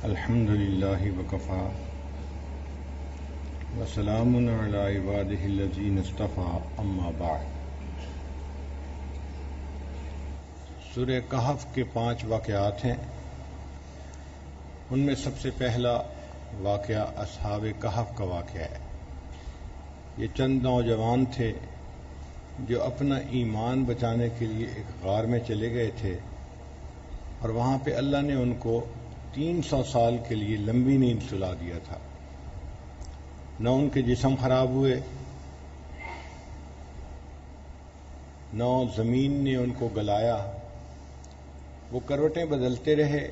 الحمد للہ وکفا وسلام علی عبادہ الذین اصطفیٰ اما بعد۔ سورہ کہف کے 5 واقعات ہیں۔ ان میں سب سے پہلا واقعہ اصحاب کہف کا واقعہ ہے۔ یہ چند نوجوان تھے جو اپنا ایمان بچانے کے لیے ایک غار میں چلے گئے تھے، اور وہاں پہ اللہ نے ان کو 300 سال کے لیے لمبی نیند سلا دیا تھا۔ نہ ان کے جسم خراب ہوئے، نہ زمین نے ان کو گلایا، وہ کروٹیں بدلتے رہے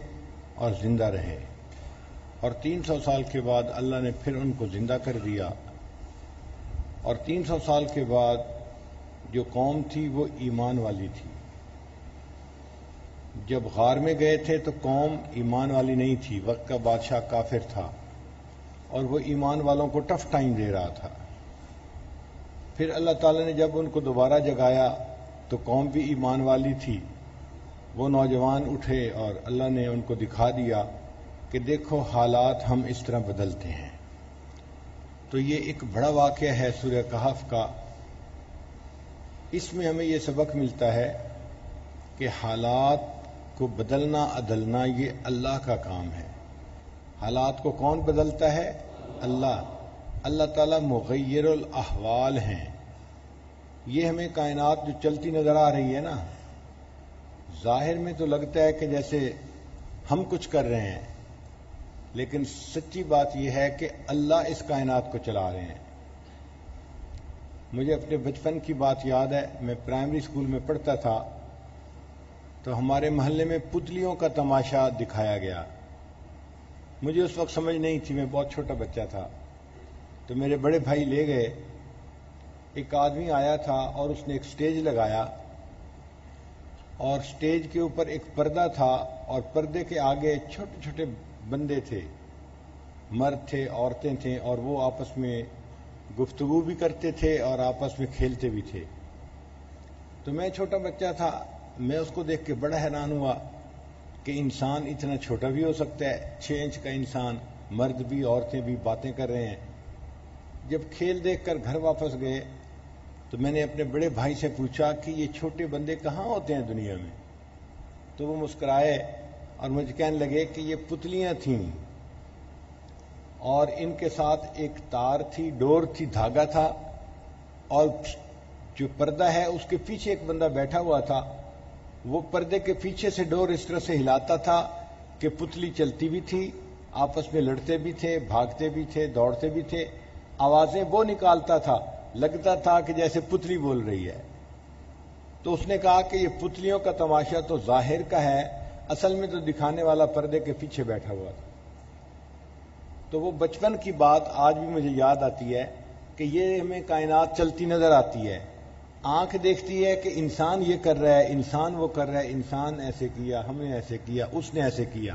اور زندہ رہے، اور 300 سال کے بعد اللہ نے پھر ان کو زندہ کر دیا۔ اور 300 سال کے بعد جو قوم تھی وہ ایمان والی تھی۔ جب غار میں گئے تھے تو قوم ایمان والی نہیں تھی، وقت کا بادشاہ کافر تھا اور وہ ایمان والوں کو ٹف ٹائم دے رہا تھا۔ پھر اللہ تعالیٰ نے جب ان کو دوبارہ جگایا تو قوم بھی ایمان والی تھی۔ وہ نوجوان اٹھے اور اللہ نے ان کو دکھا دیا کہ دیکھو حالات ہم اس طرح بدلتے ہیں۔ تو یہ ایک بڑا واقعہ ہے سورہ کہف کا۔ اس میں ہمیں یہ سبق ملتا ہے کہ حالات کو بدلنا عدلنا یہ اللہ کا کام ہے۔ حالات کو کون بدلتا ہے؟ اللہ۔ اللہ تعالیٰ مغیر الاحوال ہیں۔ یہ ہمیں کائنات جو چلتی نظر آ رہی ہے نا، ظاہر میں تو لگتا ہے کہ جیسے ہم کچھ کر رہے ہیں، لیکن سچی بات یہ ہے کہ اللہ اس کائنات کو چلا رہے ہیں۔ مجھے اپنے بچپن کی بات یاد ہے، میں پرائمری اسکول میں پڑھتا تھا تو ہمارے محلے میں پتلیوں کا تماشا دکھایا گیا۔ مجھے اس وقت سمجھ نہیں تھی، میں بہت چھوٹا بچہ تھا، تو میرے بڑے بھائی لے گئے۔ ایک آدمی آیا تھا اور اس نے ایک سٹیج لگایا، اور سٹیج کے اوپر ایک پردہ تھا، اور پردے کے آگے چھوٹے چھوٹے بندے تھے، مرد تھے، عورتیں تھیں، اور وہ آپس میں گفتگو بھی کرتے تھے اور آپس میں کھیلتے بھی تھے۔ تو میں چھوٹا بچہ تھا، میں اس کو دیکھ کے بڑا حیران ہوا کہ انسان اتنا چھوٹا بھی ہو سکتا ہے، 6 انچ کا انسان، مرد بھی عورتیں بھی باتیں کر رہے ہیں۔ جب کھیل دیکھ کر گھر واپس گئے تو میں نے اپنے بڑے بھائی سے پوچھا کہ یہ چھوٹے بندے کہاں ہوتے ہیں دنیا میں؟ تو وہ مسکرائے اور مجھے کہنے لگے کہ یہ پتلیاں تھیں، اور ان کے ساتھ ایک تار تھی، ڈور تھی، دھاگا تھا، اور جو پردہ ہے اس کے پیچھے ایک بندہ بیٹھا ہوا تھا۔ وہ پردے کے پیچھے سے ڈور اس طرح سے ہلاتا تھا کہ پتلی چلتی بھی تھی، آپس میں لڑتے بھی تھے، بھاگتے بھی تھے، دوڑتے بھی تھے، آوازیں وہ نکالتا تھا، لگتا تھا کہ جیسے پتلی بول رہی ہے۔ تو اس نے کہا کہ یہ پتلیوں کا تماشا تو ظاہر کا ہے، اصل میں تو دکھانے والا پردے کے پیچھے بیٹھا ہوا تھا۔ تو وہ بچپن کی بات آج بھی مجھے یاد آتی ہے کہ یہ ہمیں کائنات چلتی نظر آتی ہے۔ آنکھ دیکھتی ہے کہ انسان یہ کر رہا ہے، انسان وہ کر رہا ہے، انسان ایسے کیا، ہم نے ایسے کیا، اس نے ایسے کیا۔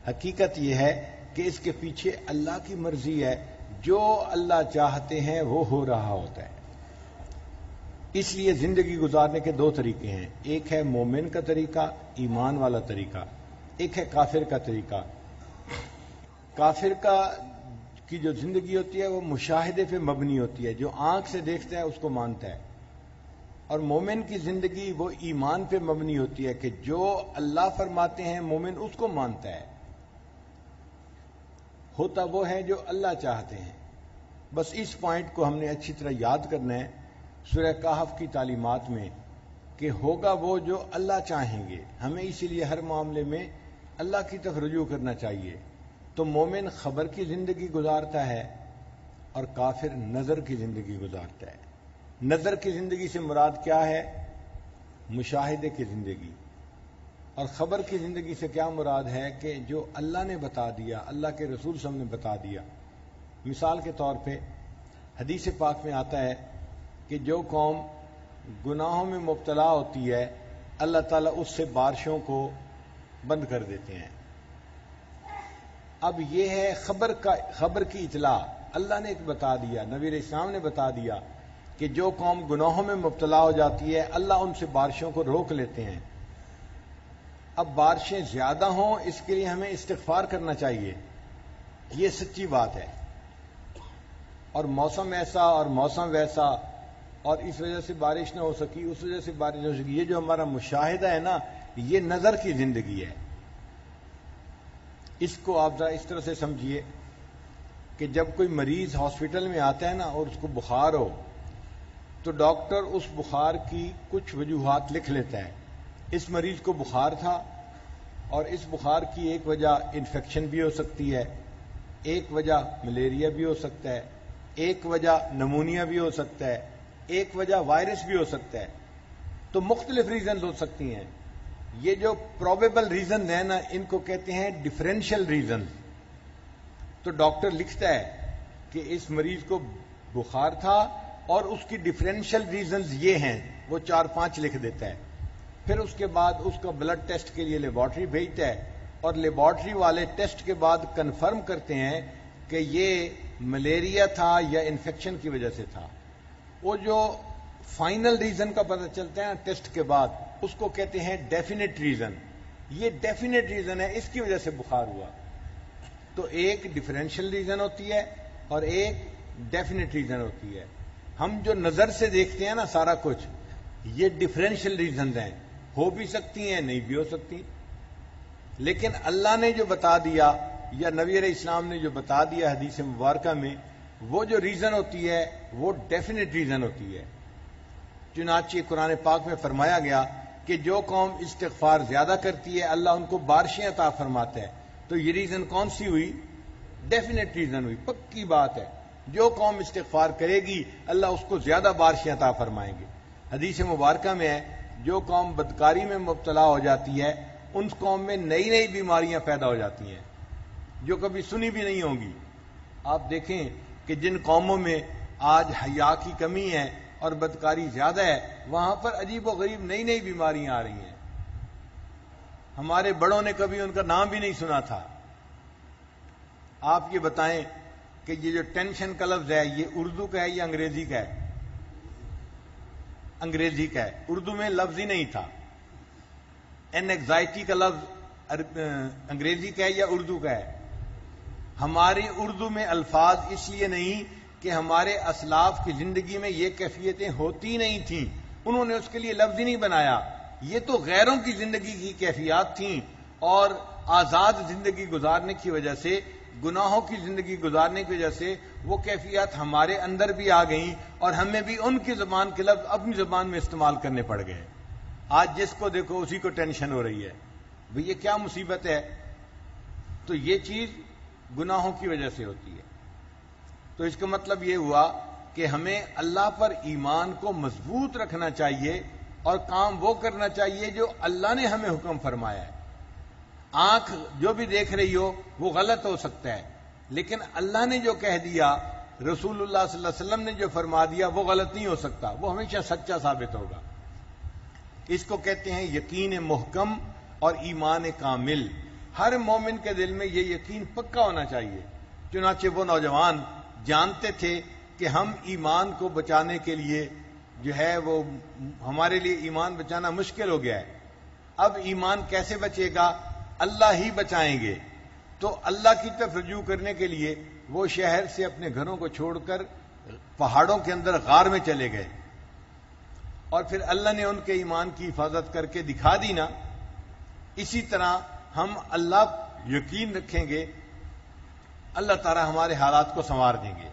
حقیقت یہ ہے کہ اس کے پیچھے اللہ کی مرضی ہے، جو اللہ چاہتے ہیں وہ ہو رہا ہوتا ہے۔ اس لیے زندگی گزارنے کے 2 طریقے ہیں، ایک ہے مومن کا طریقہ، ایمان والا طریقہ، ایک ہے کافر کا طریقہ۔ کافر کی جو زندگی ہوتی ہے وہ مشاہدے پہ مبنی ہوتی ہے، جو آنکھ سے دیکھتا ہے اس کو مانتا ہے، اور مومن کی زندگی وہ ایمان پہ مبنی ہوتی ہے کہ جو اللہ فرماتے ہیں مومن اس کو مانتا ہے، ہوتا وہ ہے جو اللہ چاہتے ہیں۔ بس اس پوائنٹ کو ہم نے اچھی طرح یاد کرنا ہے سورہ کہف کی تعلیمات میں، کہ ہوگا وہ جو اللہ چاہیں گے۔ ہمیں اسی لیے ہر معاملے میں اللہ کی طرف رجوع کرنا چاہیے۔ تو مومن خبر کی زندگی گزارتا ہے اور کافر نظر کی زندگی گزارتا ہے۔ نظر کی زندگی سے مراد کیا ہے؟ مشاہدے کی زندگی۔ اور خبر کی زندگی سے کیا مراد ہے؟ کہ جو اللہ نے بتا دیا، اللہ کے رسول صلی اللہ علیہ وسلم نے بتا دیا۔ مثال کے طور پہ حدیث پاک میں آتا ہے کہ جو قوم گناہوں میں مبتلا ہوتی ہے اللہ تعالیٰ اس سے بارشوں کو بند کر دیتے ہیں۔ اب یہ ہے خبر کی اطلاع، اللہ نے ایک بتا دیا، نبی علیہ السلام نے بتا دیا کہ جو قوم گناہوں میں مبتلا ہو جاتی ہے اللہ ان سے بارشوں کو روک لیتے ہیں۔ اب بارشیں زیادہ ہوں اس کے لیے ہمیں استغفار کرنا چاہیے، یہ سچی بات ہے، اور موسم ایسا اور موسم ویسا، اور اس وجہ سے بارش نہ ہو سکی، اس وجہ سے بارش نہ ہو سکی، یہ جو ہمارا مشاہدہ ہے نا، یہ نظر کی زندگی ہے۔ اس کو آپ ذرا اس طرح سے سمجھیے کہ جب کوئی مریض ہاسپٹل میں آتا ہے نا اور اس کو بخار ہو تو ڈاکٹر اس بخار کی کچھ وجوہات لکھ لیتا ہے۔ اس مریض کو بخار تھا اور اس بخار کی ایک وجہ انفیکشن بھی ہو سکتی ہے، ایک وجہ ملیریا بھی ہو سکتا ہے، ایک وجہ نمونیا بھی ہو سکتا ہے، ایک وجہ وائرس بھی ہو سکتا ہے، تو مختلف ریزنز ہو سکتی ہیں۔ یہ جو پروبیبل ریزن ہے نا، ان کو کہتے ہیں ڈفرینشیل ریزن۔ تو ڈاکٹر لکھتا ہے کہ اس مریض کو بخار تھا اور اس کی ڈفرینشیل ریزنز یہ ہیں، وہ 4-5 لکھ دیتا ہے۔ پھر اس کے بعد اس کا بلڈ ٹیسٹ کے لیے لیبارٹری بھیجتا ہے، اور لیبارٹری والے ٹیسٹ کے بعد کنفرم کرتے ہیں کہ یہ ملیریا تھا یا انفیکشن کی وجہ سے تھا۔ وہ جو فائنل ریزن کا پتہ چلتا ہے نا ٹیسٹ کے بعد، اس کو کہتے ہیں ڈیفینیٹ ریزن۔ یہ ڈیفینیٹ ریزن ہے، اس کی وجہ سے بخار ہوا۔ تو ایک ڈفرینشیل ریزن ہوتی ہے اور ایک ڈیفینیٹ ریزن ہوتی ہے۔ ہم جو نظر سے دیکھتے ہیں نا سارا کچھ، یہ ڈفرینشیل ریزنز ہیں، ہو بھی سکتی ہیں نہیں بھی ہو سکتی، لیکن اللہ نے جو بتا دیا یا نبی علیہ السلام نے جو بتا دیا حدیث مبارکہ میں، وہ جو ریزن ہوتی ہے وہ ڈیفینیٹ ریزن ہوتی ہے۔ چنانچہ قرآن پاک میں فرمایا گیا کہ جو قوم استغفار زیادہ کرتی ہے اللہ ان کو بارشیں عطا فرماتا ہے۔ تو یہ ریزن کون سی ہوئی؟ ڈیفینیٹ ریزن ہوئی، پکی بات ہے۔ جو قوم استغفار کرے گی اللہ اس کو زیادہ بارشیں عطا فرمائیں گے۔ حدیث مبارکہ میں ہے جو قوم بدکاری میں مبتلا ہو جاتی ہے ان قوم میں نئی نئی بیماریاں پیدا ہو جاتی ہیں جو کبھی سنی بھی نہیں ہوں گی۔ آپ دیکھیں کہ جن قوموں میں آج حیا کی کمی ہے اور بدکاری زیادہ ہے، وہاں پر عجیب و غریب نئی نئی بیماریاں آ رہی ہیں۔ ہمارے بڑوں نے کبھی ان کا نام بھی نہیں سنا تھا۔ آپ یہ بتائیں کہ یہ جو ٹینشن کا لفظ ہے یہ اردو کا ہے یا انگریزی کا ہے؟ انگریزی کا ہے، اردو میں لفظ ہی نہیں تھا۔ اینگزائٹی کا لفظ انگریزی کا ہے یا اردو کا ہے؟ ہماری اردو میں الفاظ اس لیے نہیں کہ ہمارے اسلاف کی زندگی میں یہ کیفیتیں ہوتی نہیں تھیں، انہوں نے اس کے لیے لفظ ہی نہیں بنایا۔ یہ تو غیروں کی زندگی کی کیفیات تھیں، اور آزاد زندگی گزارنے کی وجہ سے، گناہوں کی زندگی گزارنے کی وجہ سے وہ کیفیات ہمارے اندر بھی آ گئیں، اور ہمیں بھی ان کی زبان کے لفظ اپنی زبان میں استعمال کرنے پڑ گئے۔ آج جس کو دیکھو اسی کو ٹینشن ہو رہی ہے، بھئی یہ کیا مصیبت ہے؟ تو یہ چیز گناہوں کی وجہ سے ہوتی ہے۔ تو اس کا مطلب یہ ہوا کہ ہمیں اللہ پر ایمان کو مضبوط رکھنا چاہیے اور کام وہ کرنا چاہیے جو اللہ نے ہمیں حکم فرمایا ہے۔ آنکھ جو بھی دیکھ رہی ہو وہ غلط ہو سکتا ہے، لیکن اللہ نے جو کہہ دیا، رسول اللہ صلی اللہ علیہ وسلم نے جو فرما دیا، وہ غلط نہیں ہو سکتا، وہ ہمیشہ سچا ثابت ہوگا۔ اس کو کہتے ہیں یقین محکم اور ایمان کامل۔ ہر مومن کے دل میں یہ یقین پکا ہونا چاہیے۔ چنانچہ وہ نوجوان جانتے تھے کہ ہم ایمان کو بچانے کے لیے جو ہے وہ ہمارے لیے ایمان بچانا مشکل ہو گیا ہے۔ اب ایمان کیسے بچے گا؟ اللہ ہی بچائیں گے۔ تو اللہ کی طرف رجوع کرنے کے لیے وہ شہر سے اپنے گھروں کو چھوڑ کر پہاڑوں کے اندر غار میں چلے گئے، اور پھر اللہ نے ان کے ایمان کی حفاظت کر کے دکھا دی نا۔ اسی طرح ہم اللہ یقین رکھیں گے، اللہ تعالیٰ ہمارے حالات کو سنوار دیں گے۔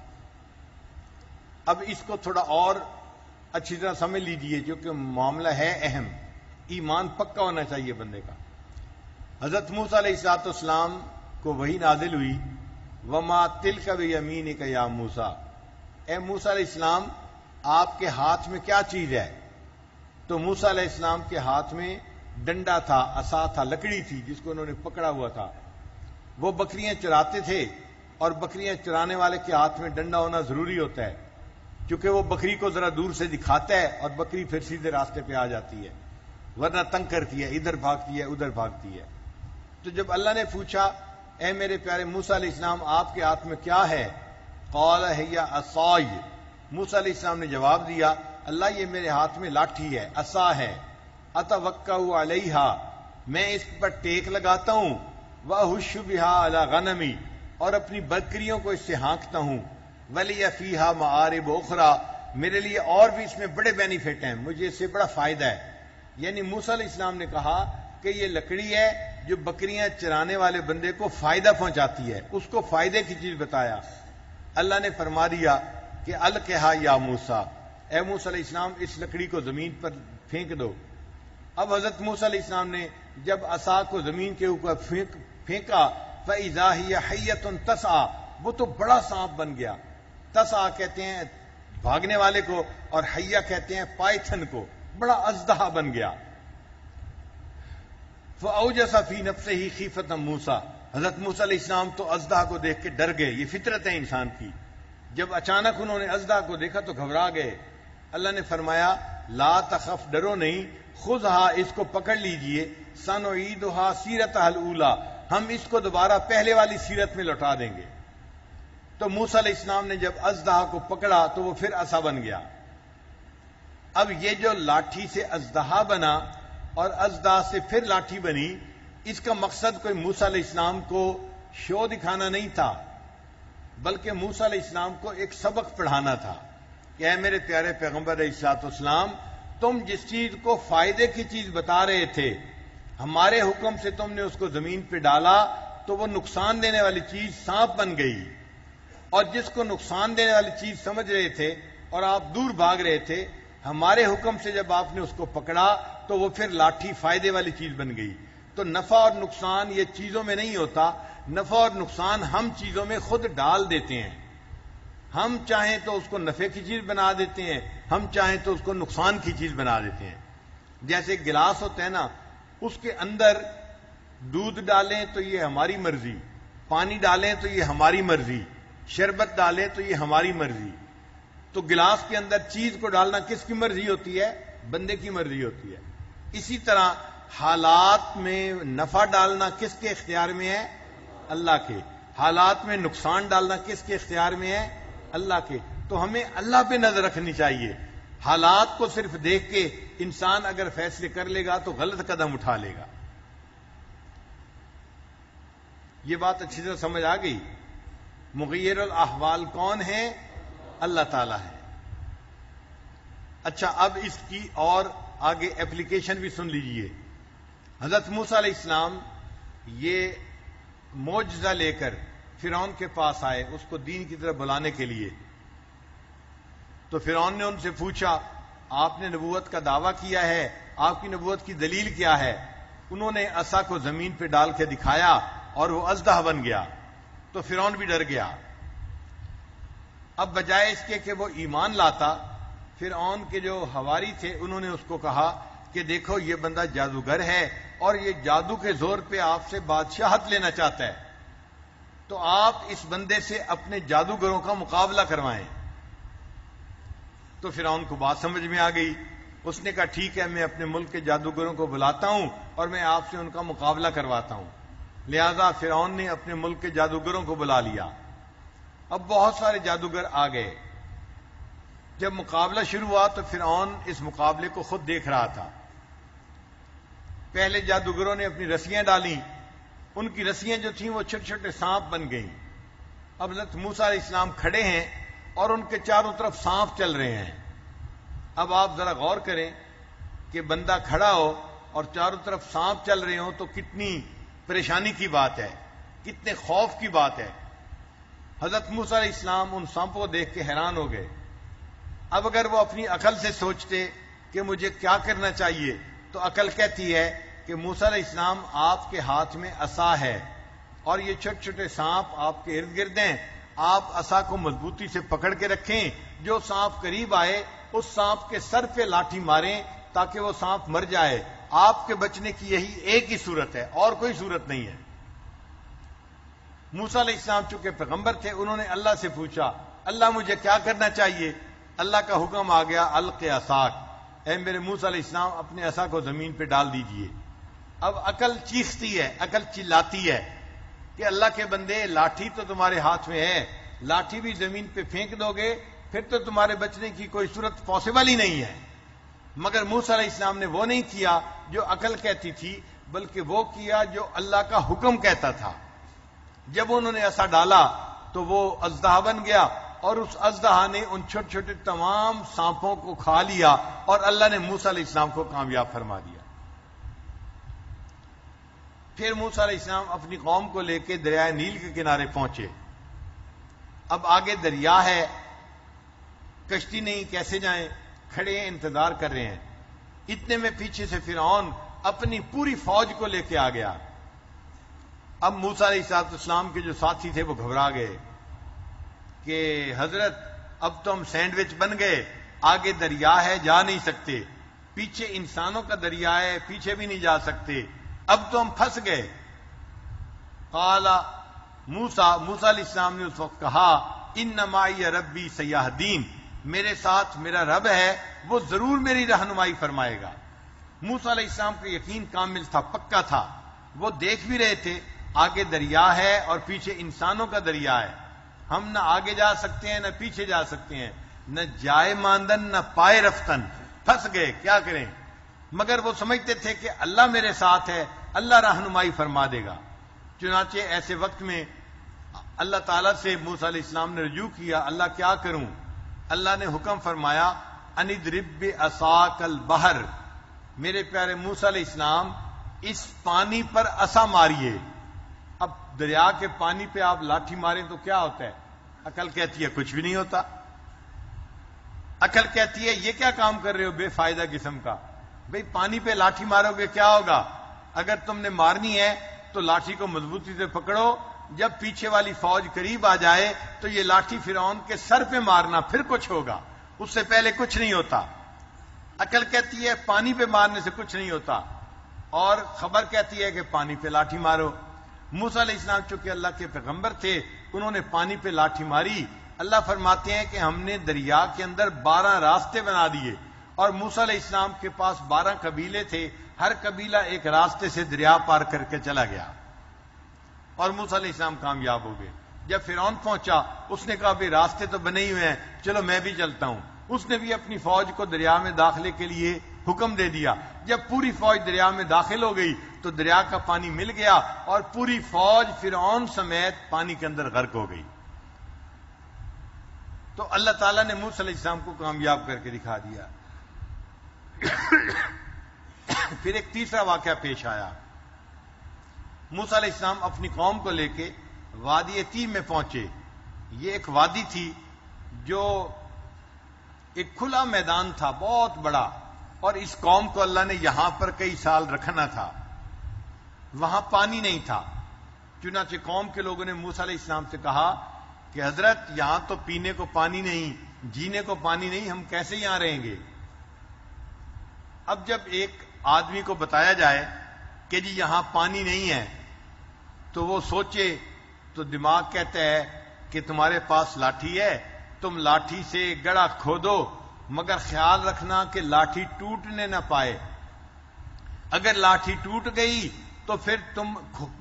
اب اس کو تھوڑا اور اچھی طرح سمجھ لیجئے کیونکہ معاملہ ہے اہم۔ ایمان پکا ہونا چاہیے بندے کا۔ حضرت موسیٰ علیہ الصلوۃ والسلام کو وحی نازل ہوئی، وما تلک بیمینک یا موسیٰ، اے موسیٰ علیہ السلام آپ کے ہاتھ میں کیا چیز ہے؟ تو موسیٰ علیہ السلام کے ہاتھ میں ڈنڈا تھا، عصا تھا، لکڑی تھی جس کو انہوں نے پکڑا ہوا تھا۔ وہ بکریاں چراتے تھے، اور بکریاں چرانے والے کے ہاتھ میں ڈنڈا ہونا ضروری ہوتا ہے کیونکہ وہ بکری کو ذرا دور سے دکھاتا ہے اور بکری پھر سیدھے راستے پہ آ جاتی ہے، ورنہ تنگ کرتی ہے، ادھر بھاگتی ہے ادھر بھاگتی ہے۔ تو جب اللہ نے پوچھا اے میرے پیارے موسیٰ علیہ السلام آپ کے ہاتھ میں کیا ہے؟ قال ہی عصای، موسیٰ علیہ السلام نے جواب دیا اللہ یہ میرے ہاتھ میں لاٹھی ہے، عصا ہے، اتوکأ علیہا، میں اس پر ٹیک لگاتا ہوں، وَأَهُشُّ بِهَا عَلَى غَنَمِي، اور اپنی بکریوں کو اس سے ہانکتا ہوں، وَلِيَ فِيهَا مَآرِبُ أُخْرَى، میرے لیے اور بھی اس میں بڑے بینیفٹ ہیں، مجھے اس سے بڑا فائدہ ہے۔ یعنی موسیٰ علیہ السلام نے کہا کہ یہ لکڑی ہے جو بکریاں چرانے والے بندے کو فائدہ پہنچاتی ہے، اس کو فائدے کی چیز بتایا۔ اللہ نے فرما دیا کہ القھا یا موسیٰ، اے موسیٰ علیہ السلام اس لکڑی کو زمین پر پھینک دو۔ اب حضرت موسیٰ علیہ السلام نے جب عصا کو زمین کے اوپر پھینکا فَإِذَا هِيَ حَيَّةٌ تَسْعَىٰ، وہ تو بڑا سانپ بن گیا۔ تسعا کہتے ہیں بھاگنے والے کو، اور حیہ کہتے ہیں پائتھن کو، بڑا اژدہا بن گیا۔ فَأَوْجَسَ فِي نَفْسِهِ خِیفَةً مُوسیٰ، حضرت موسیٰ علیہ السلام تو اژدہا کو دیکھ کے ڈر گئے، یہ فطرت ہے انسان کی۔ جب اچانک انہوں نے اژدہا کو دیکھا تو گھبرا گئے۔ اللہ نے فرمایا لا تخف، ڈرو نہیں، خذھا، اس کو پکڑ لیجئے، سنعیدھا سیرتھا الاولی، ہم اس کو دوبارہ پہلے والی سیرت میں لوٹا دیں گے۔ تو موسیٰ علیہ السلام نے جب اژدہا کو پکڑا تو وہ پھر عصا بن گیا۔ اب یہ جو لاٹھی سے اژدہا بنا اور اژدہا سے پھر لاٹھی بنی، اس کا مقصد کوئی موسیٰ علیہ السلام کو شو دکھانا نہیں تھا، بلکہ موسیٰ علیہ السلام کو ایک سبق پڑھانا تھا کہ اے میرے پیارے پیغمبر علیہ الصلوۃ والسلام، تم جس چیز کو فائدے کی چیز بتا رہے تھے، ہمارے حکم سے تم نے اس کو زمین پہ ڈالا تو وہ نقصان دینے والی چیز سانپ بن گئی، اور جس کو نقصان دینے والی چیز سمجھ رہے تھے اور آپ دور بھاگ رہے تھے، ہمارے حکم سے جب آپ نے اس کو پکڑا تو وہ پھر لاٹھی فائدے والی چیز بن گئی۔ تو نفع اور نقصان یہ چیزوں میں نہیں ہوتا، نفع اور نقصان ہم چیزوں میں خود ڈال دیتے ہیں۔ ہم چاہیں تو اس کو نفع کی چیز بنا دیتے ہیں، ہم چاہیں تو اس کو نقصان کی چیز بنا دیتے ہیں۔ جیسے گلاس ہوتا ہے نا، اس کے اندر دودھ ڈالیں تو یہ ہماری مرضی، پانی ڈالیں تو یہ ہماری مرضی، شربت ڈالیں تو یہ ہماری مرضی۔ تو گلاس کے اندر چیز کو ڈالنا کس کی مرضی ہوتی ہے؟ بندے کی مرضی ہوتی ہے۔ اسی طرح حالات میں نفع ڈالنا کس کے اختیار میں ہے؟ اللہ کے۔ حالات میں نقصان ڈالنا کس کے اختیار میں ہے؟ اللہ کے۔ تو ہمیں اللہ پہ نظر رکھنی چاہیے۔ حالات کو صرف دیکھ کے انسان اگر فیصلے کر لے گا تو غلط قدم اٹھا لے گا۔ یہ بات اچھی طرح سمجھ آ گئی؟ مغیر الاحوال کون ہے؟ اللہ تعالیٰ ہے۔ اچھا، اب اس کی اور آگے اپلیکیشن بھی سن لیجئے۔ حضرت موسیٰ علیہ السلام یہ معجزہ لے کر فرعون کے پاس آئے اس کو دین کی طرف بلانے کے لیے۔ تو فرعون نے ان سے پوچھا آپ نے نبوت کا دعویٰ کیا ہے، آپ کی نبوت کی دلیل کیا ہے؟ انہوں نے عصا کو زمین پہ ڈال کے دکھایا اور وہ اژدہا بن گیا۔ تو فرعون بھی ڈر گیا۔ اب بجائے اس کے کہ وہ ایمان لاتا، فرعون کے جو حواری تھے انہوں نے اس کو کہا کہ دیکھو یہ بندہ جادوگر ہے اور یہ جادو کے زور پہ آپ سے بادشاہت لینا چاہتا ہے، تو آپ اس بندے سے اپنے جادوگروں کا مقابلہ کروائیں۔ تو فرعون کو بات سمجھ میں آ گئی، اس نے کہا ٹھیک ہے، میں اپنے ملک کے جادوگروں کو بلاتا ہوں اور میں آپ سے ان کا مقابلہ کرواتا ہوں۔ لہذا فرعون نے اپنے ملک کے جادوگروں کو بلا لیا۔ اب بہت سارے جادوگر آ گئے۔ جب مقابلہ شروع ہوا تو فرعون اس مقابلے کو خود دیکھ رہا تھا۔ پہلے جادوگروں نے اپنی رسیاں ڈالیں، ان کی رسیاں جو تھیں وہ چھوٹے چھوٹے سانپ بن گئیں۔ اب حضرت موسیٰ علیہ السلام کھڑے ہیں اور ان کے چاروں طرف سانپ چل رہے ہیں۔ اب آپ ذرا غور کریں کہ بندہ کھڑا ہو اور چاروں طرف سانپ چل رہے ہوں تو کتنی پریشانی کی بات ہے، کتنے خوف کی بات ہے۔ حضرت موسیٰ علیہ السلام ان سانپوں کو دیکھ کے حیران ہو گئے۔ اب اگر وہ اپنی عقل سے سوچتے کہ مجھے کیا کرنا چاہیے، تو عقل کہتی ہے کہ موسیٰ علیہ السلام آپ کے ہاتھ میں عصا ہے اور یہ چھوٹے چھوٹے سانپ آپ کے ارد گرد ہیں، آپ عصا کو مضبوطی سے پکڑ کے رکھیں، جو سانپ قریب آئے اس سانپ کے سر پہ لاٹھی ماریں تاکہ وہ سانپ مر جائے۔ آپ کے بچنے کی یہی ایک ہی صورت ہے اور کوئی صورت نہیں ہے۔ موسیٰ علیہ السلام چونکہ پیغمبر تھے، انہوں نے اللہ سے پوچھا اللہ مجھے کیا کرنا چاہیے؟ اللہ کا حکم آ گیا الق عصاک، اے میرے موسیٰ علیہ السلام اپنے عصا کو زمین پہ ڈال دیجئے۔ اب عقل چیختی ہے، عقل چلاتی ہے کہ اللہ کے بندے لاٹھی تو تمہارے ہاتھ میں ہے، لاٹھی بھی زمین پہ پھینک دو گے پھر تو تمہارے بچنے کی کوئی صورت پاسبل ہی نہیں ہے۔ مگر موسیٰ علیہ السلام نے وہ نہیں کیا جو عقل کہتی تھی، بلکہ وہ کیا جو اللہ کا حکم کہتا تھا. جب انہوں نے عصا ڈالا تو وہ اژدہا بن گیا اور اس اژدہا نے ان چھوٹے چھوٹے تمام سانپوں کو کھا لیا اور اللہ نے موسیٰ علیہ السلام کو کامیاب فرما دیا. پھر موسیٰ علیہ السلام اپنی قوم کو لے کے دریائے نیل کے کنارے پہنچے. اب آگے دریا ہے, کشتی نہیں, کیسے جائیں؟ کھڑے ہیں, انتظار کر رہے ہیں. اتنے میں پیچھے سے فرعون اپنی پوری فوج کو لے کے آ گیا. اب موسیٰ علیہ السلام کے جو ساتھی تھے وہ گھبرا گئے کہ حضرت اب تو ہم سینڈوچ بن گئے, آگے دریا ہے, جا نہیں سکتے, پیچھے انسانوں کا دریا ہے, پیچھے بھی نہیں جا سکتے, اب تو ہم پھنس گئے. قال موسیٰ علیہ السلام نے اس وقت کہا ان معی ربی سیہدین, میرے ساتھ میرا رب ہے, وہ ضرور میری رہنمائی فرمائے گا. موسیٰ علیہ السلام کا یقین کامل تھا, پکا تھا. وہ دیکھ بھی رہے تھے آگے دریا ہے اور پیچھے انسانوں کا دریا ہے, ہم نہ آگے جا سکتے ہیں نہ پیچھے جا سکتے ہیں, نہ جائے ماندن نہ پائے رفتن, پھنس گئے, کیا کریں؟ مگر وہ سمجھتے تھے کہ اللہ میرے ساتھ ہے, اللہ رہنمائی فرما دے گا. چنانچہ ایسے وقت میں اللہ تعالیٰ سے موسیٰ علیہ السلام نے رجوع کیا, اللہ کیا کروں؟ اللہ نے حکم فرمایا ان اضرب بعصاک البحر, میرے پیارے موسیٰ علیہ السلام اس پانی پر عصا ماریے. اب دریا کے پانی پہ آپ لاٹھی ماریں تو کیا ہوتا ہے؟ عقل کہتی ہے کچھ بھی نہیں ہوتا. عقل کہتی ہے یہ کیا کام کر رہے ہو بے فائدہ قسم کا, بھئی پانی پہ لاٹھی مارو گے کیا ہوگا؟ اگر تم نے مارنی ہے تو لاٹھی کو مضبوطی سے پکڑو, جب پیچھے والی فوج قریب آ جائے تو یہ لاٹھی فرعون کے سر پہ مارنا, پھر کچھ ہوگا, اس سے پہلے کچھ نہیں ہوتا. عقل کہتی ہے پانی پہ مارنے سے کچھ نہیں ہوتا, اور خبر کہتی ہے کہ پانی پہ لاٹھی مارو. موسیٰ علیہ السلام چونکہ اللہ کے پیغمبر تھے, انہوں نے پانی پہ لاٹھی ماری. اللہ فرماتے ہیں کہ ہم نے دریا کے اندر 12 راستے بنا دیے, اور موسیٰ علیہ السلام کے پاس 12 قبیلے تھے, ہر قبیلہ ایک راستے سے دریا پار کر کے چلا گیا, اور موسیٰ علیہ السلام کامیاب ہو گئے. جب فرعون پہنچا اس نے کہا بھی راستے تو بنے ہی ہوئے ہیں, چلو میں بھی چلتا ہوں. اس نے بھی اپنی فوج کو دریا میں داخلے کے لیے حکم دے دیا. جب پوری فوج دریا میں داخل ہو گئی تو دریا کا پانی مل گیا اور پوری فوج فرعون سمیت پانی کے اندر غرق ہو گئی. تو اللہ تعالیٰ نے موسیٰ علیہ السلام کو کامیاب کر کے دکھا دیا. پھر ایک تیسرا واقعہ پیش آیا. موسیٰ علیہ السلام اپنی قوم کو لے کے وادی تیہ میں پہنچے. یہ ایک وادی تھی جو ایک کھلا میدان تھا بہت بڑا, اور اس قوم کو اللہ نے یہاں پر کئی سال رکھنا تھا. وہاں پانی نہیں تھا. چنانچہ قوم کے لوگوں نے موسیٰ علیہ السلام سے کہا کہ حضرت یہاں تو پینے کو پانی نہیں, جینے کو پانی نہیں, ہم کیسے یہاں رہیں گے؟ اب جب ایک آدمی کو بتایا جائے کہ جی یہاں پانی نہیں ہے تو وہ سوچے تو دماغ کہتا ہے کہ تمہارے پاس لاٹھی ہے, تم لاٹھی سے گڑھا کھودو, مگر خیال رکھنا کہ لاٹھی ٹوٹنے نہ پائے. اگر لاٹھی ٹوٹ گئی تو پھر تم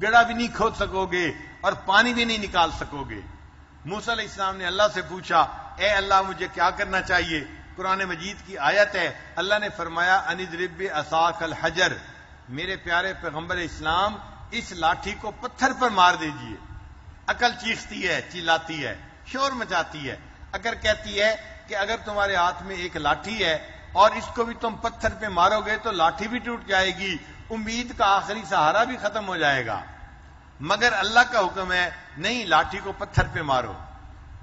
گڑھا بھی نہیں کھود سکو گے اور پانی بھی نہیں نکال سکو گے. موسیٰ علیہ السلام نے اللہ سے پوچھا اے اللہ مجھے کیا کرنا چاہیے؟ قرآن مجید کی آیت ہے, اللہ نے فرمایا ان اضرب بعصاک الحجر, میرے پیارے پیغمبر اسلام اس لاٹھی کو پتھر پر مار دیجئے. عقل چیختی ہے, چلاتی ہے, شور مچاتی ہے. اگر کہتی ہے کہ اگر تمہارے ہاتھ میں ایک لاٹھی ہے اور اس کو بھی تم پتھر پہ مارو گے تو لاٹھی بھی ٹوٹ جائے گی, امید کا آخری سہارا بھی ختم ہو جائے گا. مگر اللہ کا حکم ہے نہیں, لاٹھی کو پتھر پہ مارو.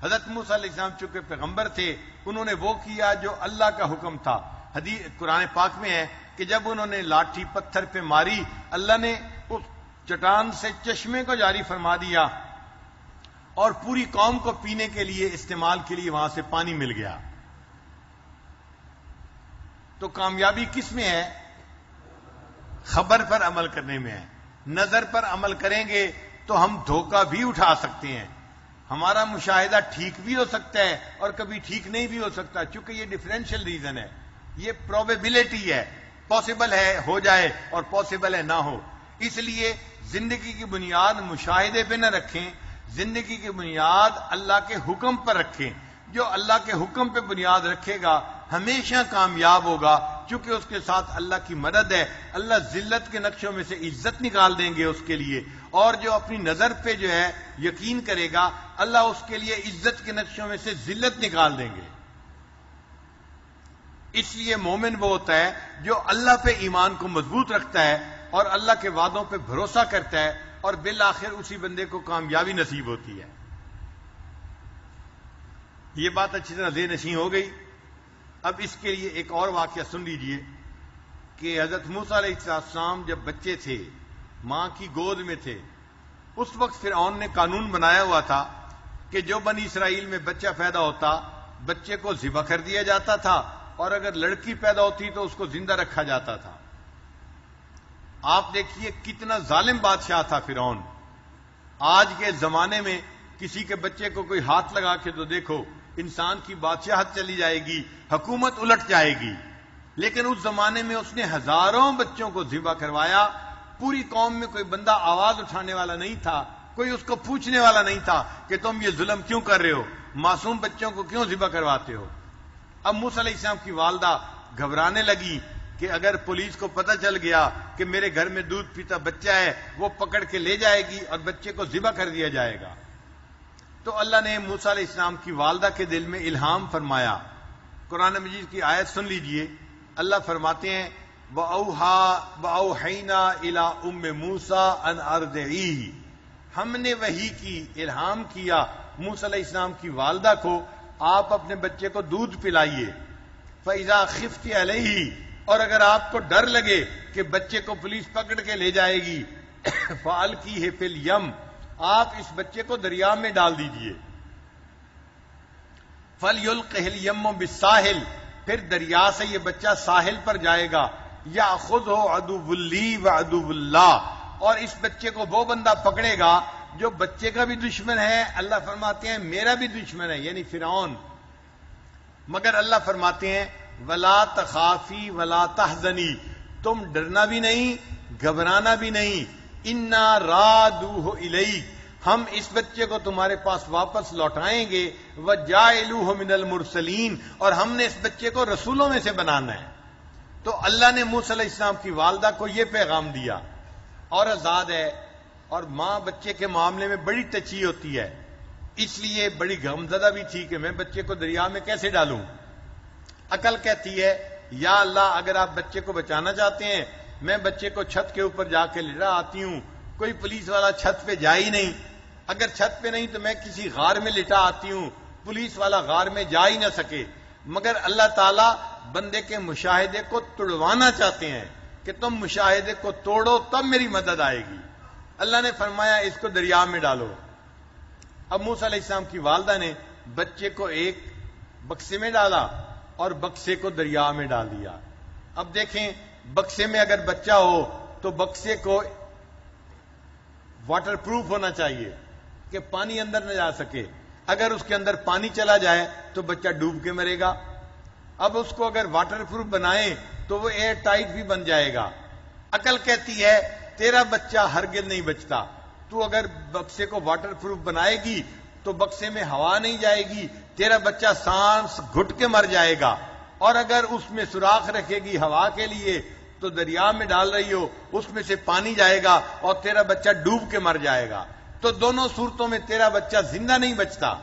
حضرت موسیٰ علیہ السلام چونکہ پیغمبر تھے, انہوں نے وہ کیا جو اللہ کا حکم تھا. حدیث قرآن پاک میں ہے کہ جب انہوں نے لاٹھی پتھر پہ ماری, اللہ نے اس چٹان سے چشمے کو جاری فرما دیا اور پوری قوم کو پینے کے لیے استعمال کے لیے وہاں سے پانی مل گیا. تو کامیابی کس میں ہے؟ خبر پر عمل کرنے میں ہے. نظر پر عمل کریں گے تو ہم دھوکہ بھی اٹھا سکتے ہیں. ہمارا مشاہدہ ٹھیک بھی ہو سکتا ہے اور کبھی ٹھیک نہیں بھی ہو سکتا, چونکہ یہ ڈفرینشیل ریزن ہے, یہ پروبیبلٹی ہے, پاسبل ہے ہو جائے اور پاسبل ہے نہ ہو. اس لیے زندگی کی بنیاد مشاہدے پہ نہ رکھیں, زندگی کی بنیاد اللہ کے حکم پر رکھیں. جو اللہ کے حکم پہ بنیاد رکھے گا ہمیشہ کامیاب ہوگا، چونکہ اس کے ساتھ اللہ کی مدد ہے۔ اللہ ذلت کے نقشوں میں سے عزت نکال دیں گے اس کے لیے، اور جو اپنی نظر پہ جو ہے یقین کرے گا، اللہ اس کے لیے عزت کے نقشوں میں سے ذلت نکال دیں گے۔ اس لیے مومن وہ ہوتا ہے جو اللہ پہ ایمان کو مضبوط رکھتا ہے اور اللہ کے وعدوں پہ بھروسہ کرتا ہے، اور بالآخر اسی بندے کو کامیابی نصیب ہوتی ہے۔ یہ بات اچھی طرح ذہن نشین ہو گئی۔ اب اس کے لیے ایک اور واقعہ سن لیجئے کہ حضرت موسیٰ علیہ السلام جب بچے تھے، ماں کی گود میں تھے، اس وقت فرعون نے قانون بنایا ہوا تھا کہ جو بنی اسرائیل میں بچہ پیدا ہوتا، بچے کو ذبح کر دیا جاتا تھا، اور اگر لڑکی پیدا ہوتی تو اس کو زندہ رکھا جاتا تھا۔ آپ دیکھیے کتنا ظالم بادشاہ تھا فرعون۔ آج کے زمانے میں کسی کے بچے کو کوئی ہاتھ لگا کے تو دیکھو، انسان کی بادشاہت چلی جائے گی، حکومت الٹ جائے گی۔ لیکن اس زمانے میں اس نے ہزاروں بچوں کو ذبح کروایا۔ پوری قوم میں کوئی بندہ آواز اٹھانے والا نہیں تھا، کوئی اس کو پوچھنے والا نہیں تھا کہ تم یہ ظلم کیوں کر رہے ہو، معصوم بچوں کو کیوں ذبح کرواتے ہو۔ اب موسیٰ علیہ السلام کی والدہ گھبرانے لگی کہ اگر پولیس کو پتہ چل گیا کہ میرے گھر میں دودھ پیتا بچہ ہے، وہ پکڑ کے لے جائے گی اور بچے کو ذبح کر دیا جائے گا۔ تو اللہ نے موسیٰ علیہ السلام کی والدہ کے دل میں الہام فرمایا۔ قرآن مجید کی آیت سن لیجئے، اللہ فرماتے ہیں وَأَوْحَيْنَا إِلَىٰ أُمِّ مُوسَىٰ أَنْ أَرْضِعِيهِ، ہم نے وحی کی، الہام کیا موسیٰ علیہ السلام کی والدہ کو، آپ اپنے بچے کو دودھ پلائیے۔ فَإِذَا خِفْتِ عَلَيْهِ، اور اگر آپ کو ڈر لگے کہ بچے کو پولیس پکڑ کے لے جائے گی، فَأَلْقِيهِ فِي الْيَمِّ، آپ اس بچے کو دریا میں ڈال دیجئے۔ فَلْيُلْقِهِ الْيَمُّ بِالسَّاحِلِ، پھر دریا سے یہ بچہ ساحل پر جائے گا۔ يَأْخُذْهُ عَدُوٌّ لِّي وَعَدُوٌّ اللَّهِ، اور اس بچے کو وہ بندہ پکڑے گا جو بچے کا بھی دشمن ہے، اللہ فرماتے ہیں میرا بھی دشمن ہے، یعنی فرعون۔ مگر اللہ فرماتے ہیں وَلَا تَخَافِي وَلَا تَحْزَنِي، تم ڈرنا بھی نہیں، گھبرانا بھی نہیں، اِنَّا رَادُوهُ إِلَيْكَ، ہم اس بچے کو تمہارے پاس واپس لوٹائیں گے، وَجَاعِلُوهُ مِنَ الْمُرْسَلِينَ، اور ہم نے اس بچے کو رسولوں میں سے بنانا ہے۔ تو اللہ نے موسیٰ علیہ السلام کی والدہ کو یہ پیغام دیا، اور آزاد ہے، اور ماں بچے کے معاملے میں بڑی ٹچی ہوتی ہے، اس لیے بڑی غمزدہ بھی تھی کہ میں بچے کو دریا میں کیسے ڈالوں۔ عقل کہتی ہے یا اللہ اگر آپ بچے کو بچانا چاہتے ہیں، میں بچے کو چھت کے اوپر جا کے لٹا آتی ہوں، کوئی پولیس والا چھت پہ جا ہی نہیں، اگر چھت پہ نہیں تو میں کسی غار میں لٹا آتی ہوں، پولیس والا غار میں جا ہی نہ سکے۔ مگر اللہ تعالیٰ بندے کے مشاہدے کو توڑوانا چاہتے ہیں کہ تم مشاہدے کو توڑو تب میری مدد آئے گی۔ اللہ نے فرمایا اس کو دریا میں ڈالو۔ اب موسیٰ علیہ السلام کی والدہ نے بچے کو ایک بکسے میں ڈالا اور بکسے کو دریا میں ڈال دیا۔ اب دیکھیں بکسے میں اگر بچہ ہو تو بکسے کو واٹر پروف ہونا چاہیے کہ پانی اندر نہ جا سکے، اگر اس کے اندر پانی چلا جائے تو بچہ ڈوب کے مرے گا۔ اب اس کو اگر واٹر پروف بنائیں تو وہ ایئر ٹائٹ بھی بن جائے گا۔ عقل کہتی ہے تیرا بچہ ہرگز نہیں بچتا، تو اگر بکسے کو واٹر پروف بنائے گی تو بکسے میں ہوا نہیں جائے گی، تیرا بچہ سانس گھٹ کے مر جائے گا، اور اگر اس میں سوراخ رکھے گی ہوا کے لیے تو دریا میں ڈال رہی ہو اس میں سے پانی جائے گا اور تیرا بچہ ڈوب کے مر جائے گا۔ تو دونوں صورتوں میں تیرا بچہ زندہ نہیں بچتا۔